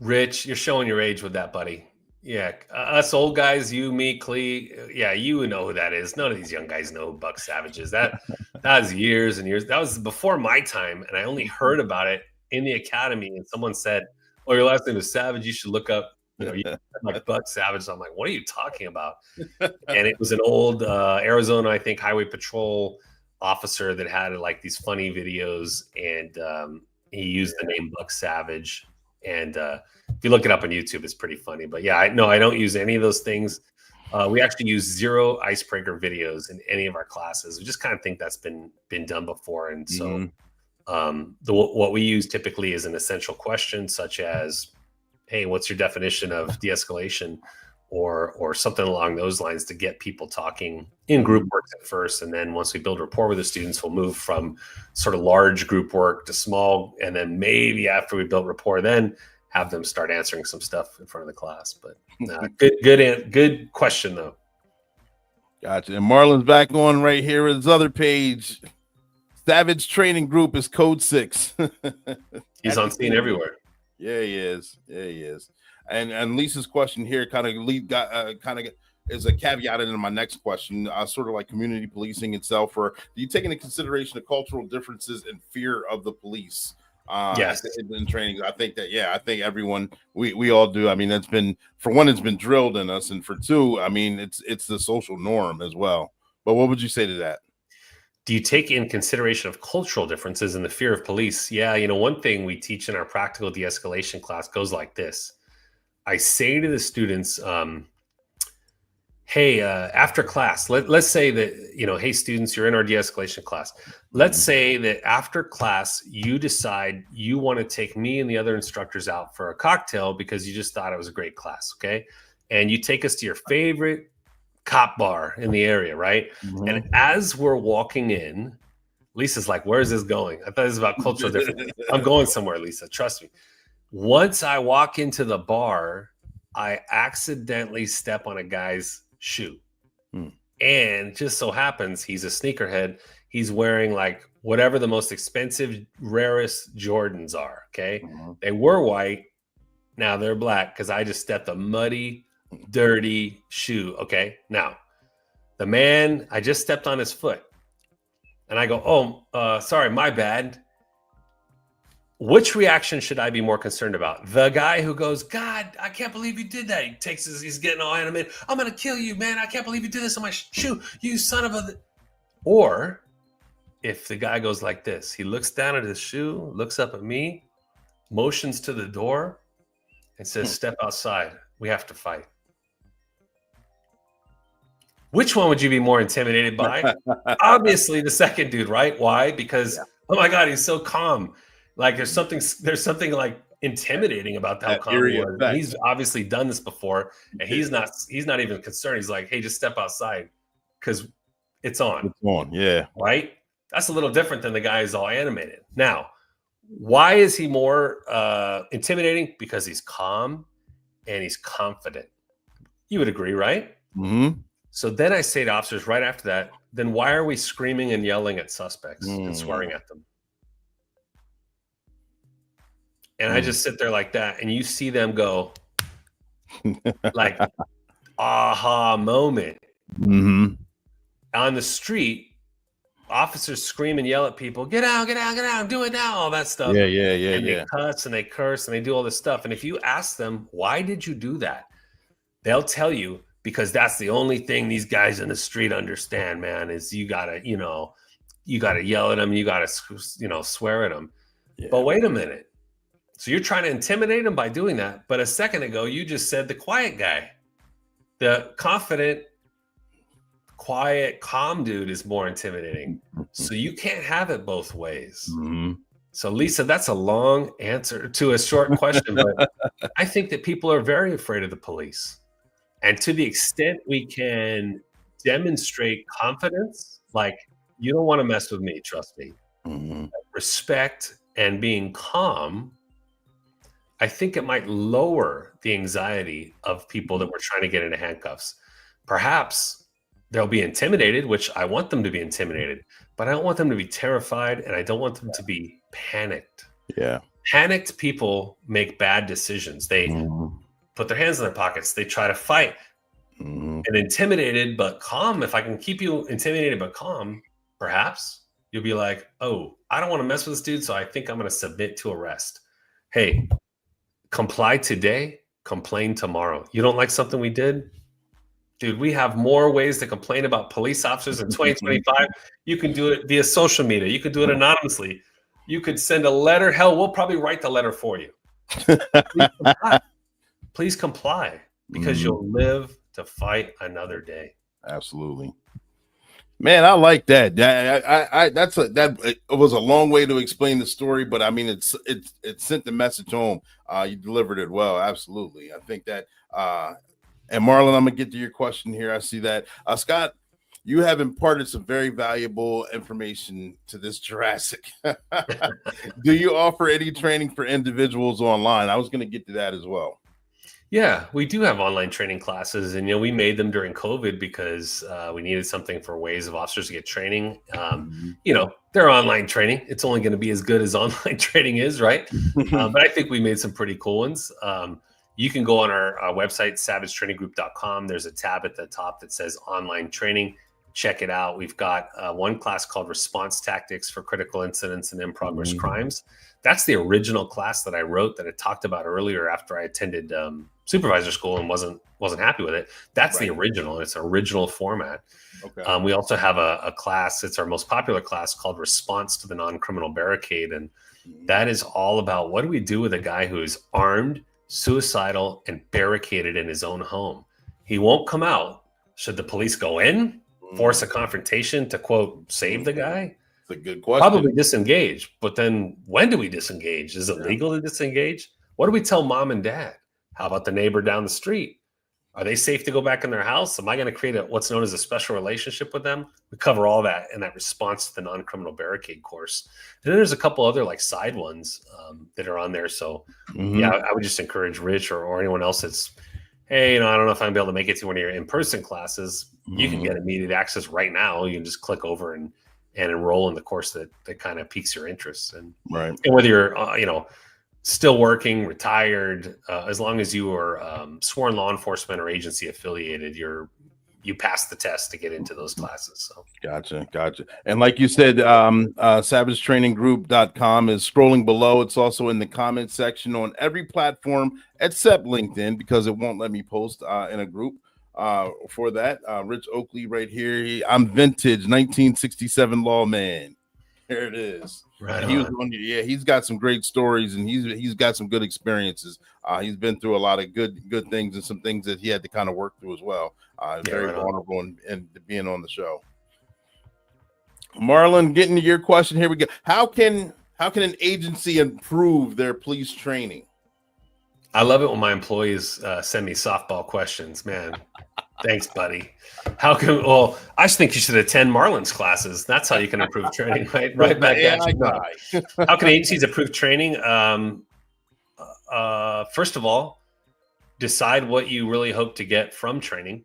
Rich, you're showing your age with that, buddy. Yeah, us old guys, you, me, Clee. Yeah, you know who that is. None of these young guys know who Buck Savage is. That was years and years. That was before my time, and I only heard about it in the academy. And someone said, "Oh, your last name is Savage. You should look up, like Buck Savage." So I'm like, "What are you talking about?" And it was an old Arizona, I think, Highway Patrol officer that had these funny videos, and he used the name Buck Savage. And if you look it up on YouTube, it's pretty funny. But yeah, I don't use any of those things. We actually use 0 icebreaker videos in any of our classes. We just kind of think that's been done before. And so what we use typically is an essential question, such as, hey, what's your definition of de-escalation? Or something along those lines to get people talking in group work at first. And then once we build rapport with the students, we'll move from sort of large group work to small. And then maybe after we build rapport, then have them start answering some stuff in front of the class. But good question, though. Gotcha. And Marlon's back on right here with his other page. Savage Training Group is Code 6. He's on scene everywhere. Yeah, he is. And Lisa's question here kind of is a caveat into my next question, sort of like community policing itself, or do you take into consideration the cultural differences and fear of the police? Yes, in training. I think everyone, we all do. I mean, it's been drilled in us, and for two, I mean, it's the social norm as well. But what would you say to that? Do you take in consideration of cultural differences and the fear of police? Yeah, one thing we teach in our practical de-escalation class goes like this. I say to the students, hey, after class, let's say that, hey, students, you're in our de-escalation class. Let's say that after class, you decide you want to take me and the other instructors out for a cocktail because you just thought it was a great class, okay? And you take us to your favorite cop bar in the area, right? And as we're walking in, Lisa's like, where is this going? I thought this was about cultural difference. I'm going somewhere, Lisa, trust me. Once I walk into the bar, I accidentally step on a guy's shoe. And just so happens he's a sneakerhead. He's wearing like whatever the most expensive, rarest Jordans are. Okay. They were white. Now they're black because I just stepped a muddy, dirty shoe. Okay. Now, the man, I just stepped on his foot. And I go, oh, sorry, my bad. Which reaction should I be more concerned about? The guy who goes, God, I can't believe you did that. He takes he's getting all animated. I'm going to kill you, man. I can't believe you did this on my shoe. You son of a... Or if the guy goes like this, he looks down at his shoe, looks up at me, motions to the door, and says, step outside. We have to fight. Which one would you be more intimidated by? Obviously the second dude, right? Why? Because, oh my God, he's so calm. Like there's something like intimidating about how calm he was. He's obviously done this before, and he's not even concerned. He's like, hey, just step outside because it's on. It's on, yeah. Right? That's a little different than the guy who's all animated. Now, why is he more intimidating? Because he's calm and he's confident. You would agree, right? So then I say to officers right after that, then why are we screaming and yelling at suspects and swearing at them? And I just sit there like that, and you see them go like aha moment. On the street, officers scream and yell at people, get out, do it now, all that stuff. Yeah. And they cuss and they curse and they do all this stuff. And if you ask them, why did you do that? They'll tell you, because that's the only thing these guys in the street understand, man, is you gotta yell at them, you gotta swear at them. But wait a minute. So you're trying to intimidate them by doing that. But a second ago, you just said the quiet guy, the confident, quiet, calm dude is more intimidating. So you can't have it both ways. So Lisa, that's a long answer to a short question, but I think that people are very afraid of the police. And to the extent we can demonstrate confidence, like you don't want to mess with me, trust me, respect and being calm, I think it might lower the anxiety of people that we're trying to get into handcuffs. Perhaps they'll be intimidated, which I want them to be intimidated, but I don't want them to be terrified, and I don't want them to be panicked. Yeah. Panicked people make bad decisions. They put their hands in their pockets. They try to fight. And intimidated but calm, if I can keep you intimidated but calm, perhaps you'll be like, oh, I don't want to mess with this dude, so I think I'm going to submit to arrest. Hey, comply today, complain tomorrow. You don't like something we did? Dude, we have more ways to complain about police officers in 2025. You can do it via social media. You could do it anonymously. You could send a letter. Hell, we'll probably write the letter for you. Please comply because you'll live to fight another day. Absolutely. Man, I like that. It was a long way to explain the story, but I mean, it sent the message home. You delivered it well. Absolutely. I think that, and Marlon, I'm gonna get to your question here. I see that, Scott, you have imparted some very valuable information to this Jurassic. Do you offer any training for individuals online? I was going to get to that as well. Yeah, we do have online training classes, and we made them during COVID because we needed something for ways of officers to get training. They're online training. It's only going to be as good as online training is, right? But I think we made some pretty cool ones. You can go on our website, savagetraininggroup.com. There's a tab at the top that says online training. Check it out. We've got one class called Response Tactics for Critical Incidents and In-Progress Crimes. That's the original class that I wrote that I talked about earlier after I attended supervisor school and wasn't happy with it. That's the original. It's an original format. Okay. We also have a class. It's our most popular class called Response to the Non-Criminal Barricade. And that is all about what do we do with a guy who is armed, suicidal, and barricaded in his own home. He won't come out. Should the police go in, force a confrontation to, quote, save the guy? It's a good question. Probably disengage. But then when do we disengage? Is it legal to disengage? What do we tell mom and dad? How about the neighbor down the street? Are they safe to go back in their house? Am I going to create what's known as a special relationship with them? We cover all that in that response to the non-criminal barricade course. And then there's a couple other like side ones that are on there. So yeah, I would just encourage Rich or anyone else that's, hey, I don't know if I'm gonna be able to make it to one of your in-person classes. You can get immediate access right now. You can just click over and enroll in the course that kind of piques your interest. And whether you're, still working, retired, as long as you are sworn law enforcement or agency affiliated, you pass the test to get into those classes. So Gotcha. And like you said, savagetraininggroup.com is scrolling below. It's also in the comment section on every platform except LinkedIn, because it won't let me post in a group for that. Rich Oakley right here. I'm vintage 1967 lawman. Here it is. Right. He's got some great stories, and he's got some good experiences. He's been through a lot of good things and some things that he had to kind of work through as well. Very vulnerable and being on the show. Marlon, getting to your question. Here we go. How can an agency improve their police training? I love it when my employees send me softball questions, man. Thanks, buddy. Well, I just think you should attend Marlon's classes. That's how you can improve training, right? Right back at you. How can agencies improve training? First of all, decide what you really hope to get from training.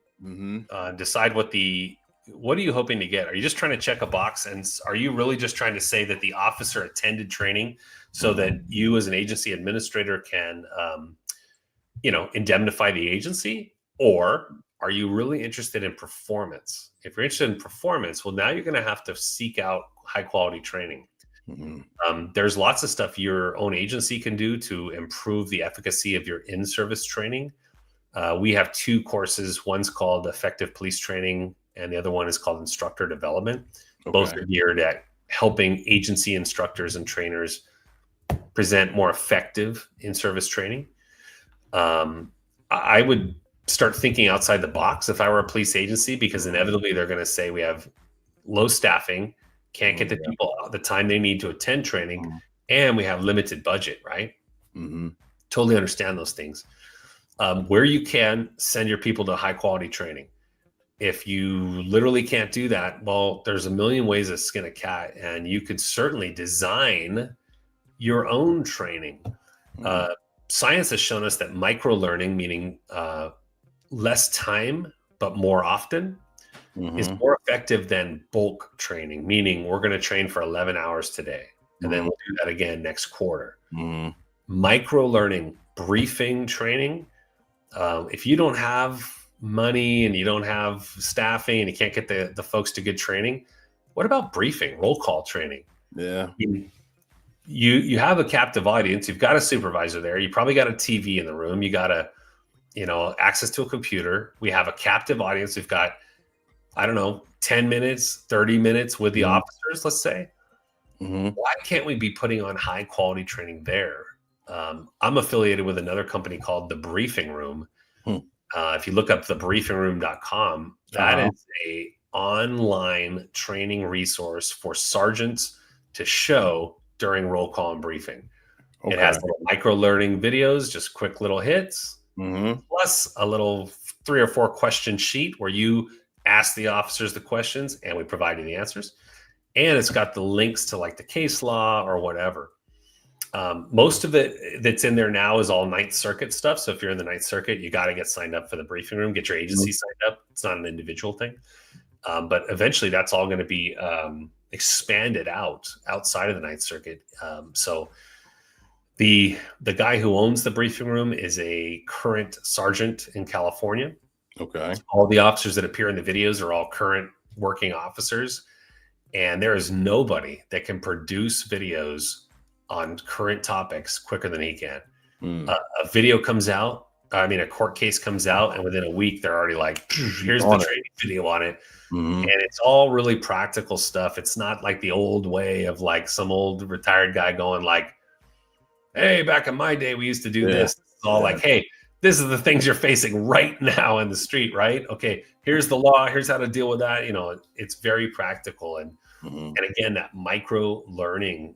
Decide what are you hoping to get? Are you just trying to check a box? And are you really just trying to say that the officer attended training so that you as an agency administrator can, indemnify the agency? Or are you really interested in performance? If you're interested in performance, well, now you're going to have to seek out high quality training. There's lots of stuff your own agency can do to improve the efficacy of your in-service training. We have 2 courses. One's called Effective Police Training, and the other one is called Instructor Development. Both are geared at helping agency instructors and trainers present more effective in-service training. I would start thinking outside the box if I were a police agency, because inevitably they're going to say we have low staffing, can't get the people the time they need to attend training, and we have limited budget, right? Totally understand those things. Where you can, send your people to high quality training. If you literally can't do that, well, there's a million ways to skin a cat, and you could certainly design your own training. Science has shown us that micro learning, meaning less time but more often, is more effective than bulk training, meaning we're going to train for 11 hours today and then we'll do that again next quarter. Micro learning, briefing training, if you don't have money and you don't have staffing and you can't get the folks to good training, what about briefing, roll call training? You have a captive audience, you've got a supervisor there, you probably got a TV in the room, you got access to a computer. We have a captive audience. We've got, 10 minutes, 30 minutes with the officers, let's say. Why can't we be putting on high quality training there? I'm affiliated with another company called The Briefing Room. If you look up thebriefingroom.com, that is a online training resource for sergeants to show during roll call and briefing. It has little micro learning videos, just quick little hits, plus a little 3 or 4 question sheet where you ask the officers the questions and we provide you the answers. And it's got the links to like the case law or whatever. Most of it that's in there now is all Ninth Circuit stuff. So if you're in the Ninth Circuit, you got to get signed up for the briefing room, get your agency signed up. It's not an individual thing. But eventually that's all going to be expanded outside of the Ninth Circuit. So the guy who owns the briefing room is a current sergeant in California. Okay. All the officers that appear in the videos are all current working officers. And there is nobody that can produce videos on current topics quicker than he can. A video comes out, a court case comes out, and within a week, they're already like, here's the training video on it. And it's all really practical stuff. It's not like the old way of like some old retired guy going like, hey, back in my day, we used to do this. It's all like, hey, this is the things you're facing right now in the street, right? Okay, here's the law, here's how to deal with that. It's very practical. And again, that micro learning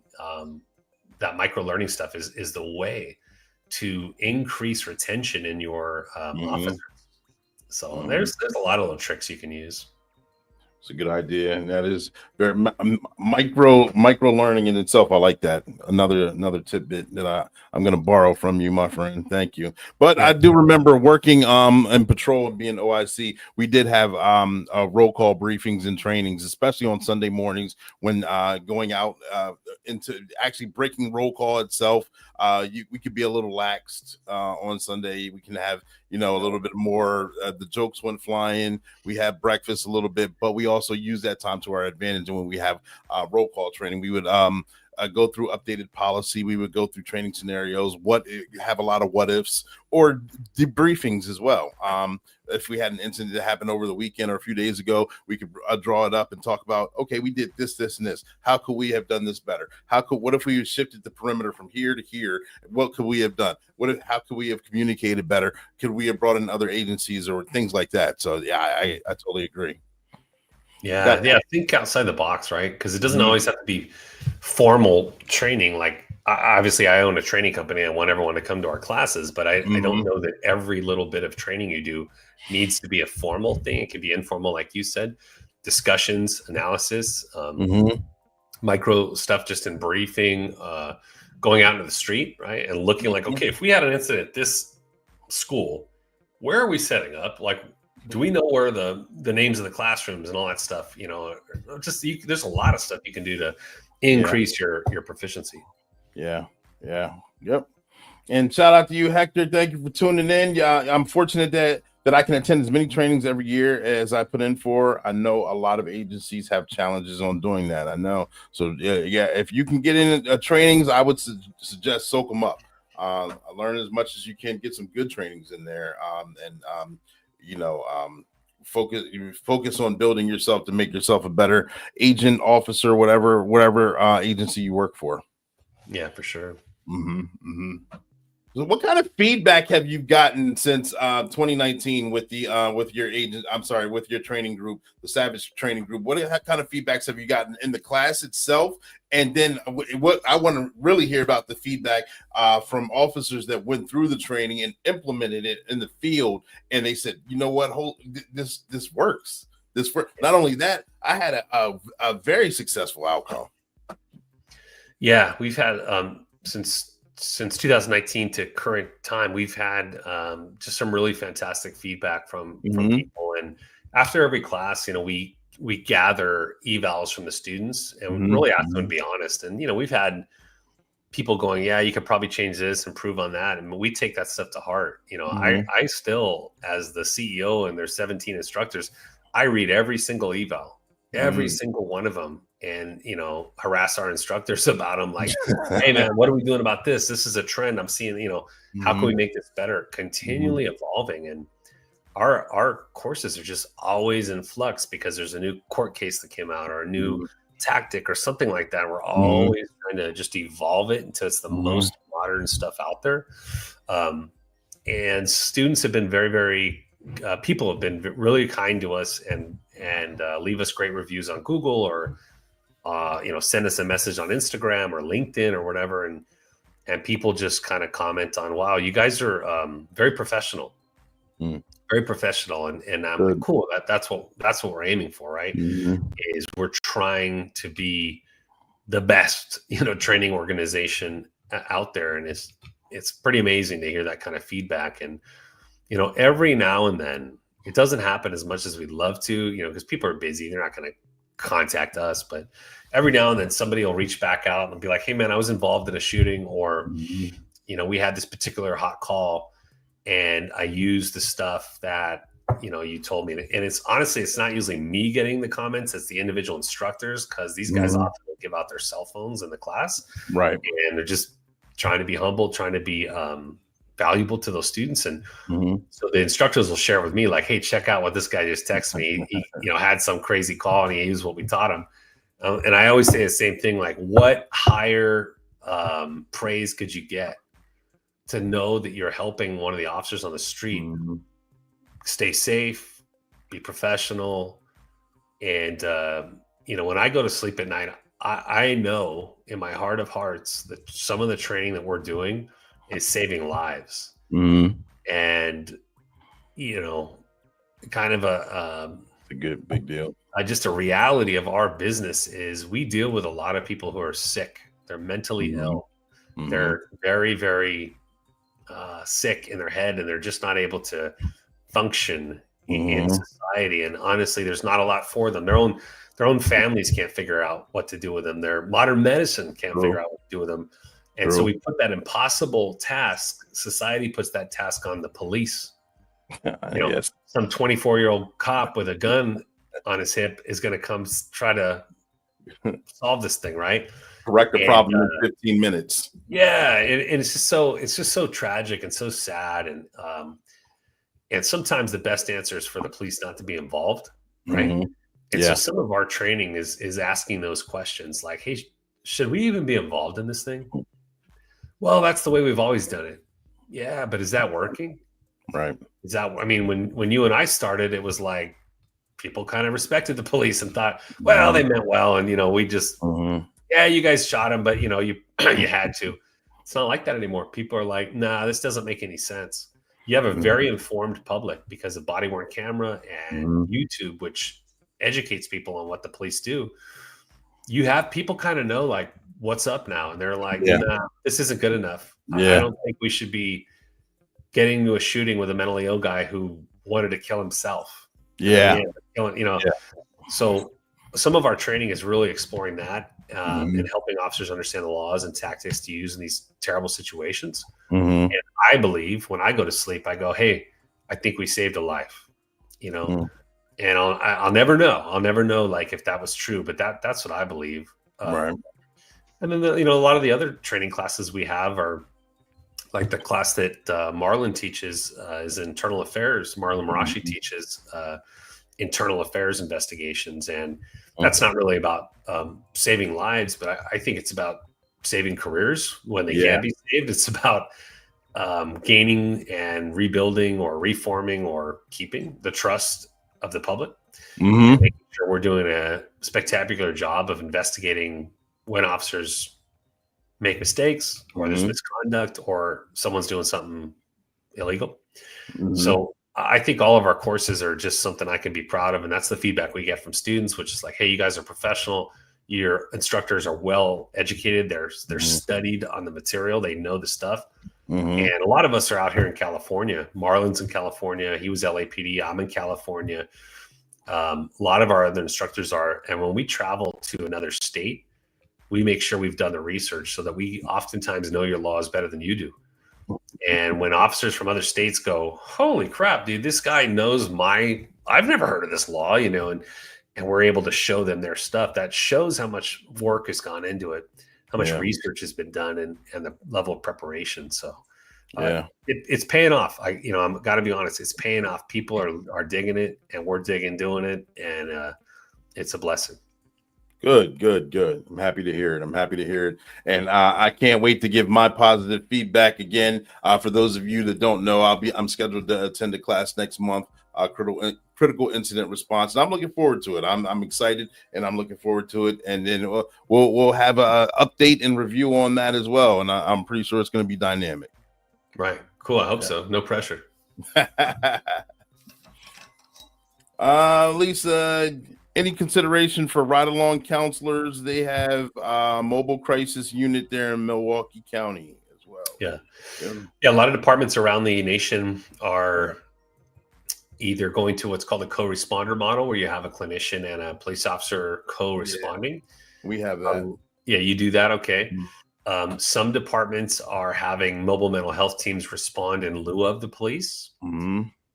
stuff is the way to increase retention in your officers. So there's a lot of little tricks you can use. It's a good idea, and that is very micro learning in itself. I like that. Another tidbit that I'm going to borrow from you, my friend. Thank you. But I do remember working in patrol and being OIC. We did have roll call briefings and trainings, especially on Sunday mornings when going out into actually breaking roll call itself. We could be a little laxed on Sunday. We can have a little bit more. The jokes went flying. We had breakfast a little bit, but we also use that time to our advantage. And when we have roll call training, we would go through updated policy. We would go through training scenarios, have a lot of what ifs or debriefings as well. If we had an incident that happened over the weekend or a few days ago, we could draw it up and talk about, okay, we did this, and this. How could we have done this better? What if we shifted the perimeter from here to here? What could we have done? How could we have communicated better? Could we have brought in other agencies or things like that? So yeah, I totally agree. Yeah. Think outside the box, right? Because it doesn't always have to be formal training. Like obviously I own a training company. I want everyone to come to our classes, but I don't know that every little bit of training you do needs to be a formal thing. It can be informal, like you said, discussions, analysis, micro stuff just in briefing, going out into the street, right? And looking like, okay, if we had an incident at this school, where are we setting up? Like, do we know where the names of the classrooms and all that stuff, there's a lot of stuff you can do to increase your proficiency. Yeah. Yep. And shout out to you, Hector. Thank you for tuning in. Yeah, I'm fortunate that I can attend as many trainings every year as I put in for. I know a lot of agencies have challenges on doing that. I know. So yeah, if you can get in trainings, I would suggest soak them up. Learn as much as you can, get some good trainings in there. Focus on building yourself to make yourself a better agent, officer, whatever agency you work for. Yeah, for sure. So what kind of feedback have you gotten since 2019 with your agent? I'm sorry, with your training group, the Savage Training Group? What kind of feedbacks have you gotten in the class itself? And then what I want to really hear about the feedback from officers that went through the training and implemented it in the field, and they said, you know what, this works. This works. Not only that, I had a very successful outcome. Yeah, we've had since 2019 to current time, we've had just some really fantastic feedback from people. And after every class, we gather evals from the students and really ask them to be honest. And, we've had people going, yeah, you could probably change this, improve on that. And we take that stuff to heart. I still, as the CEO and there's 17 instructors, I read every single eval, every single one of them, and harass our instructors about them, like, hey man, what are we doing about this? This is a trend I'm seeing. How can we make this better? Continually evolving. And our courses are just always in flux because there's a new court case that came out or a new tactic or something like that. We're always trying to just evolve it until it's the most modern stuff out there. And students have been very, very people have been really kind to us and leave us great reviews on Google or send us a message on Instagram or LinkedIn or whatever. And people just kind of comment on, wow, you guys are very professional, very professional. And I'm like, cool. That's what we're aiming for, right? Is we're trying to be the best, training organization out there. And it's pretty amazing to hear that kind of feedback. And, every now and then it doesn't happen as much as we'd love to, because people are busy. They're not going to contact us, but every now and then somebody will reach back out and be like, hey man, I was involved in a shooting, or we had this particular hot call and I used the stuff that you told me. And it's honestly, it's not usually me getting the comments, it's the individual instructors, because these guys often give out their cell phones in the class, right? And they're just trying to be humble, trying to be valuable to those students. And so the instructors will share with me like, hey, check out what this guy just texted me. He had some crazy call and he used what we taught him. And I always say the same thing, like, what higher praise could you get to know that you're helping one of the officers on the street stay safe, be professional. And, when I go to sleep at night, I know in my heart of hearts that some of the training that we're doing is saving lives. And, kind of a good big deal. Just a reality of our business is we deal with a lot of people who are sick. They're mentally ill. They're very, very sick in their head, and they're just not able to function in society. And honestly, there's not a lot for them. Their own families can't figure out what to do with them. Their modern medicine can't figure out what to do with them. And so we put that impossible task. Society puts that task on the police. Yes. Some 24-year-old cop with a gun on his hip is going to come try to solve this thing, right? Correct the problem in 15 minutes. Yeah, and it's just so tragic and so sad, and sometimes the best answer is for the police not to be involved, right? And so some of our training is asking those questions, like, hey, should we even be involved in this thing? Well, that's the way we've always done it. Yeah, but is that working? Right. When you and I started, it was like people kind of respected the police and thought, well, they meant well, and we just you guys shot him, but you you had to. It's not like that anymore. People are like, nah, this doesn't make any sense. You have a very informed public because of body-worn camera and YouTube, which educates people on what the police do. You have people kind of know like what's up now, and they're like, nah, this isn't good enough. I don't think we should be getting into a shooting with a mentally ill guy who wanted to kill himself. So some of our training is really exploring that and helping officers understand the laws and tactics to use in these terrible situations. And I believe when I go to sleep, I go, hey, I think we saved a life, and I'll never know. I'll never know like if that was true, but that's what I believe. Right. And then, a lot of the other training classes we have are like the class that Marlon teaches is internal affairs. Marlon Marashi teaches internal affairs investigations. And that's not really about saving lives, but I think it's about saving careers when they can be saved. It's about gaining and rebuilding or reforming or keeping the trust of the public. Making sure we're doing a spectacular job of investigating when officers make mistakes or there's misconduct or someone's doing something illegal. So I think all of our courses are just something I can be proud of. And that's the feedback we get from students, which is like, hey, you guys are professional. Your instructors are well educated. They're studied on the material. They know the stuff. And a lot of us are out here in California. Marlon's in California. He was LAPD. I'm in California. A lot of our other instructors are. And when we travel to another state, we make sure we've done the research so that we oftentimes know your laws better than you do. And when officers from other states go, holy crap, dude, this guy knows I've never heard of this law, and we're able to show them their stuff. That shows how much work has gone into it, how much research has been done and the level of preparation. So it's paying off. I'm got to be honest. It's paying off. People are digging it and we're doing it. And it's a blessing. Good. I'm happy to hear it. And I can't wait to give my positive feedback again. For those of you that don't know, I'm scheduled to attend a class next month, critical incident response. And I'm looking forward to it. I'm excited and I'm looking forward to it. And then we'll have a update and review on that as well. And I'm pretty sure it's going to be dynamic. Right. Cool. I hope so. No pressure. Lisa, any consideration for ride-along counselors? They have a mobile crisis unit there in Milwaukee County as well. Yeah. A lot of departments around the nation are either going to what's called a co-responder model, where you have a clinician and a police officer co-responding. We have that. You do that. Okay. Some departments are having mobile mental health teams respond in lieu of the police.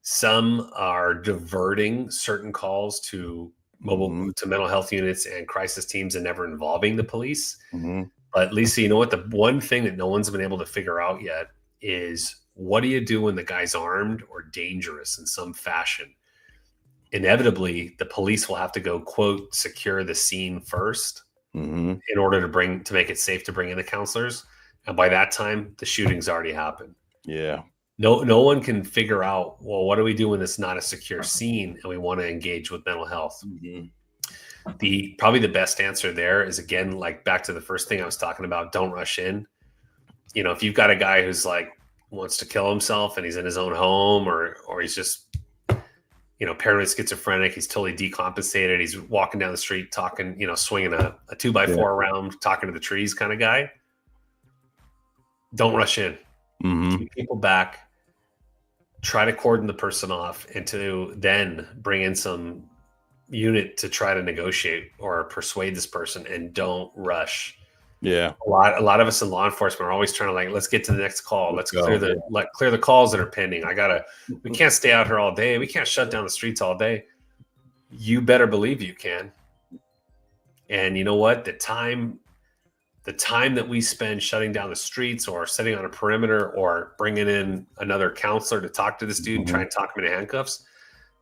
Some are diverting certain calls to to mental health units and crisis teams and never involving the police. But Lisa, you know what? The one thing that no one's been able to figure out yet is, what do you do when the guy's armed or dangerous in some fashion? Inevitably, the police will have to go, quote, secure the scene first in order to make it safe to bring in the counselors. And by that time, the shooting's already happened. Yeah. No one can figure out, well, what do we do when it's not a secure scene and we want to engage with mental health? Mm-hmm. Probably the best answer there is, again, like back to the first thing I was talking about, don't rush in. You know, if you've got a guy who's like wants to kill himself and he's in his own home, or he's just, you know, paranoid schizophrenic, he's totally decompensated, he's walking down the street talking, you know, swinging a 2x4 around, talking to the trees kind of guy, don't rush in. Mm-hmm. Keep people back, try to cordon the person off, and to then bring in some unit to try to negotiate or persuade this person, and don't rush. Yeah. A lot of us in law enforcement are always trying to, like, let's get to the next call. Let's clear the calls that are pending. We can't stay out here all day. We can't shut down the streets all day. You better believe you can. And you know what? The time that we spend shutting down the streets or sitting on a perimeter or bringing in another counselor to talk to this dude and try and talk him into handcuffs,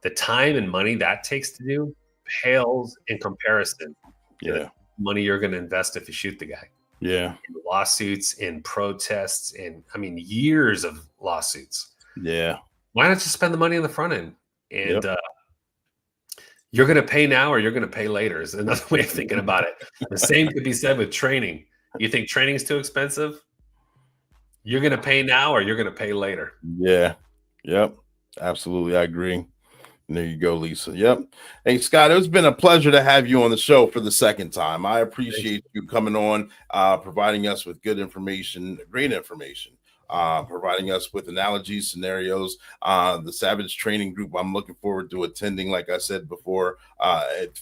the time and money that takes to do pales in comparison to the money you're going to invest if you shoot the guy. Yeah. In lawsuits, in protests, in, I mean, years of lawsuits. Yeah. Why not just spend the money on the front end? And you're going to pay now or you're going to pay later is another way of thinking about it. The same could be said with training. You think training is too expensive? You're going to pay now or you're going to pay later. Yeah. Yep. Absolutely. I agree. And there you go, Lisa. Yep. Hey, Scott, it's been a pleasure to have you on the show for the second time. I appreciate you coming on, providing us with good information, great information, providing us with analogies, scenarios. The Savage Training Group, I'm looking forward to attending, like I said before.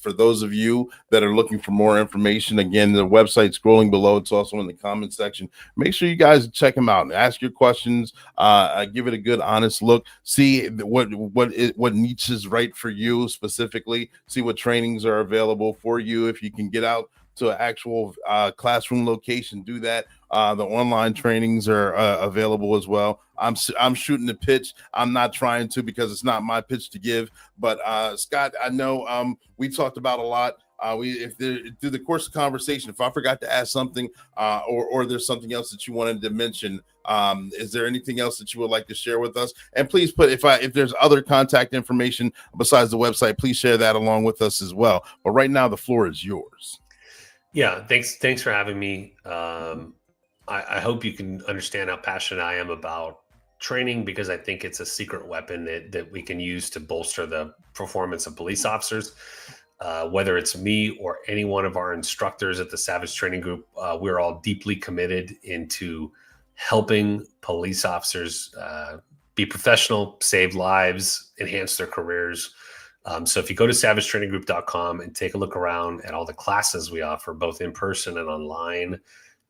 For those of you that are looking for more information, again, the website's scrolling below. It's also in the comment section. Make sure you guys check them out and ask your questions. Give it a good, honest look. See what niche is right for you specifically. See what trainings are available for you. If you can get out to an actual classroom location, do that. The online trainings are available as well. I'm shooting the pitch. I'm not trying to because it's not my pitch to give. But Scott, I know we talked about a lot. Through the course of conversation, if I forgot to ask something or there's something else that you wanted to mention, is there anything else that you would like to share with us? And please put, if there's other contact information besides the website, please share that along with us as well. But right now, the floor is yours. Yeah, thanks for having me. I hope you can understand how passionate I am about training, because I think it's a secret weapon that we can use to bolster the performance of police officers. Whether it's me or any one of our instructors at the Savage Training Group, we're all deeply committed into helping police officers be professional, save lives, enhance their careers. So if you go to savagetraininggroup.com and take a look around at all the classes we offer, both in person and online,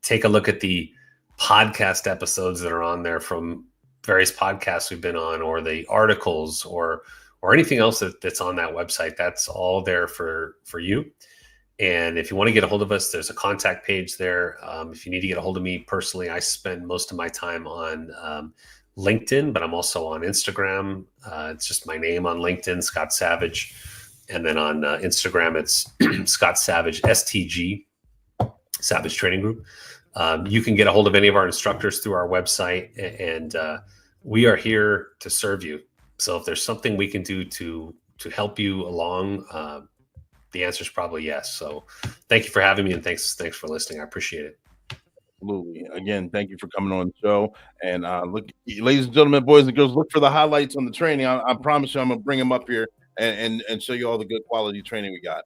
take a look at the podcast episodes that are on there from various podcasts we've been on, or the articles, or anything else that's on that website. That's all there for you. And if you want to get a hold of us, there's a contact page there. If you need to get a hold of me personally, I spend most of my time on LinkedIn, but I'm also on Instagram. It's just my name on LinkedIn, Scott Savage. And then on Instagram, it's Scott Savage, STG, Savage Training Group. You can get a hold of any of our instructors through our website, and we are here to serve you. So if there's something we can do to help you along, the answer is probably yes. So thank you for having me, and thanks for listening. I appreciate it. Absolutely. Again, thank you for coming on the show. And look, ladies and gentlemen, boys and girls, look for the highlights on the training. I promise you, I'm gonna bring them up here and show you all the good quality training we got.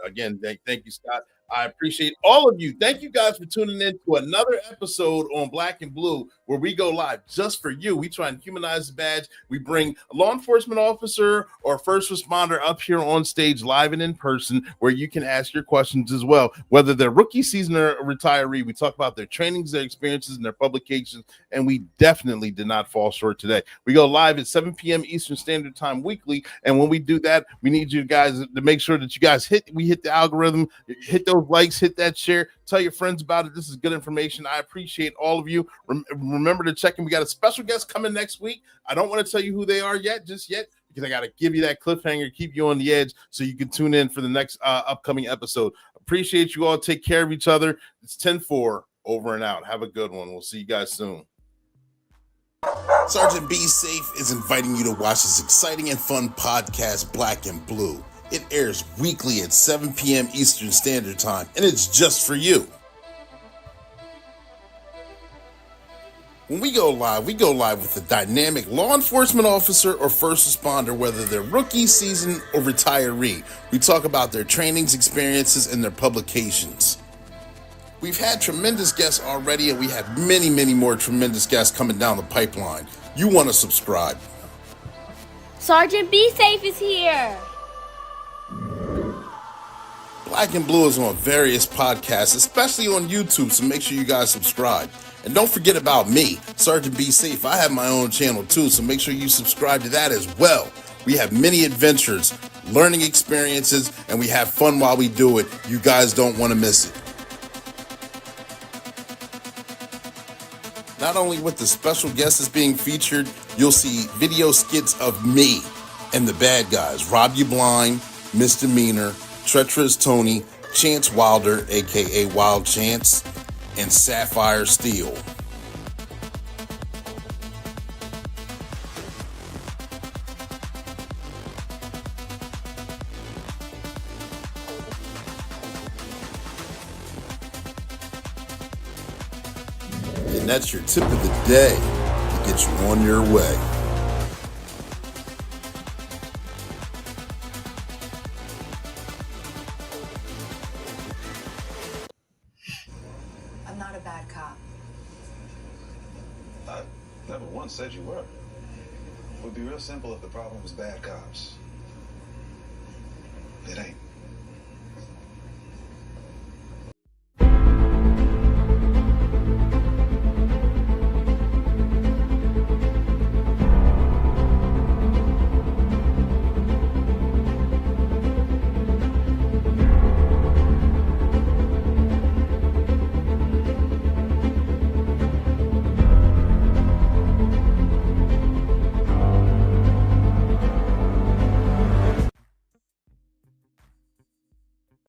Again, thank you, Scott. I appreciate all of you. Thank you guys for tuning in to another episode on Black and Blue, where we go live just for you. We try and humanize the badge. We bring a law enforcement officer or first responder up here on stage live and in person, where you can ask your questions as well, whether they're rookie season or a retiree. We talk about their trainings, their experiences, and their publications, and we definitely did not fall short today. We go live at 7 p.m. Eastern Standard Time weekly, and when we do that, we need you guys to make sure that you guys hit the algorithm, hit those likes, hit that share, tell your friends about it. This is good information. I appreciate all of you. Remember to check in. We got a special guest coming next week. I don't want to tell you who they are just yet, because I got to give you that cliffhanger, keep you on the edge so you can tune in for the next upcoming episode. Appreciate you all. Take care of each other. It's 10-4, over and out. Have a good one. We'll see you guys soon. Sergeant B Safe is inviting you to watch this exciting and fun podcast, Black and Blue. It airs weekly at 7 p.m. Eastern Standard Time, and it's just for you. When we go live with a dynamic law enforcement officer or first responder, whether they're rookie, seasoned, or retiree. We talk about their trainings, experiences, and their publications. We've had tremendous guests already, and we have many, many more tremendous guests coming down the pipeline. You want to subscribe. Sergeant B Safe is here. Black and Blue is on various podcasts, especially on YouTube, so make sure you guys subscribe. And don't forget about me, Sergeant B Safe. I have my own channel too, so make sure you subscribe to that as well. We have many adventures, learning experiences, and we have fun while we do it. You guys don't want to miss it. Not only with the special guests that's being featured, you'll see video skits of me and the bad guys, Rob You Blind, Misdemeanor, Treacherous Tony, Chance Wilder, aka Wild Chance, and Sapphire Steel. And that's your tip of the day to get you on your way. I'm not a bad cop. I never once said you were. It would be real simple if the problem was bad cops. It ain't.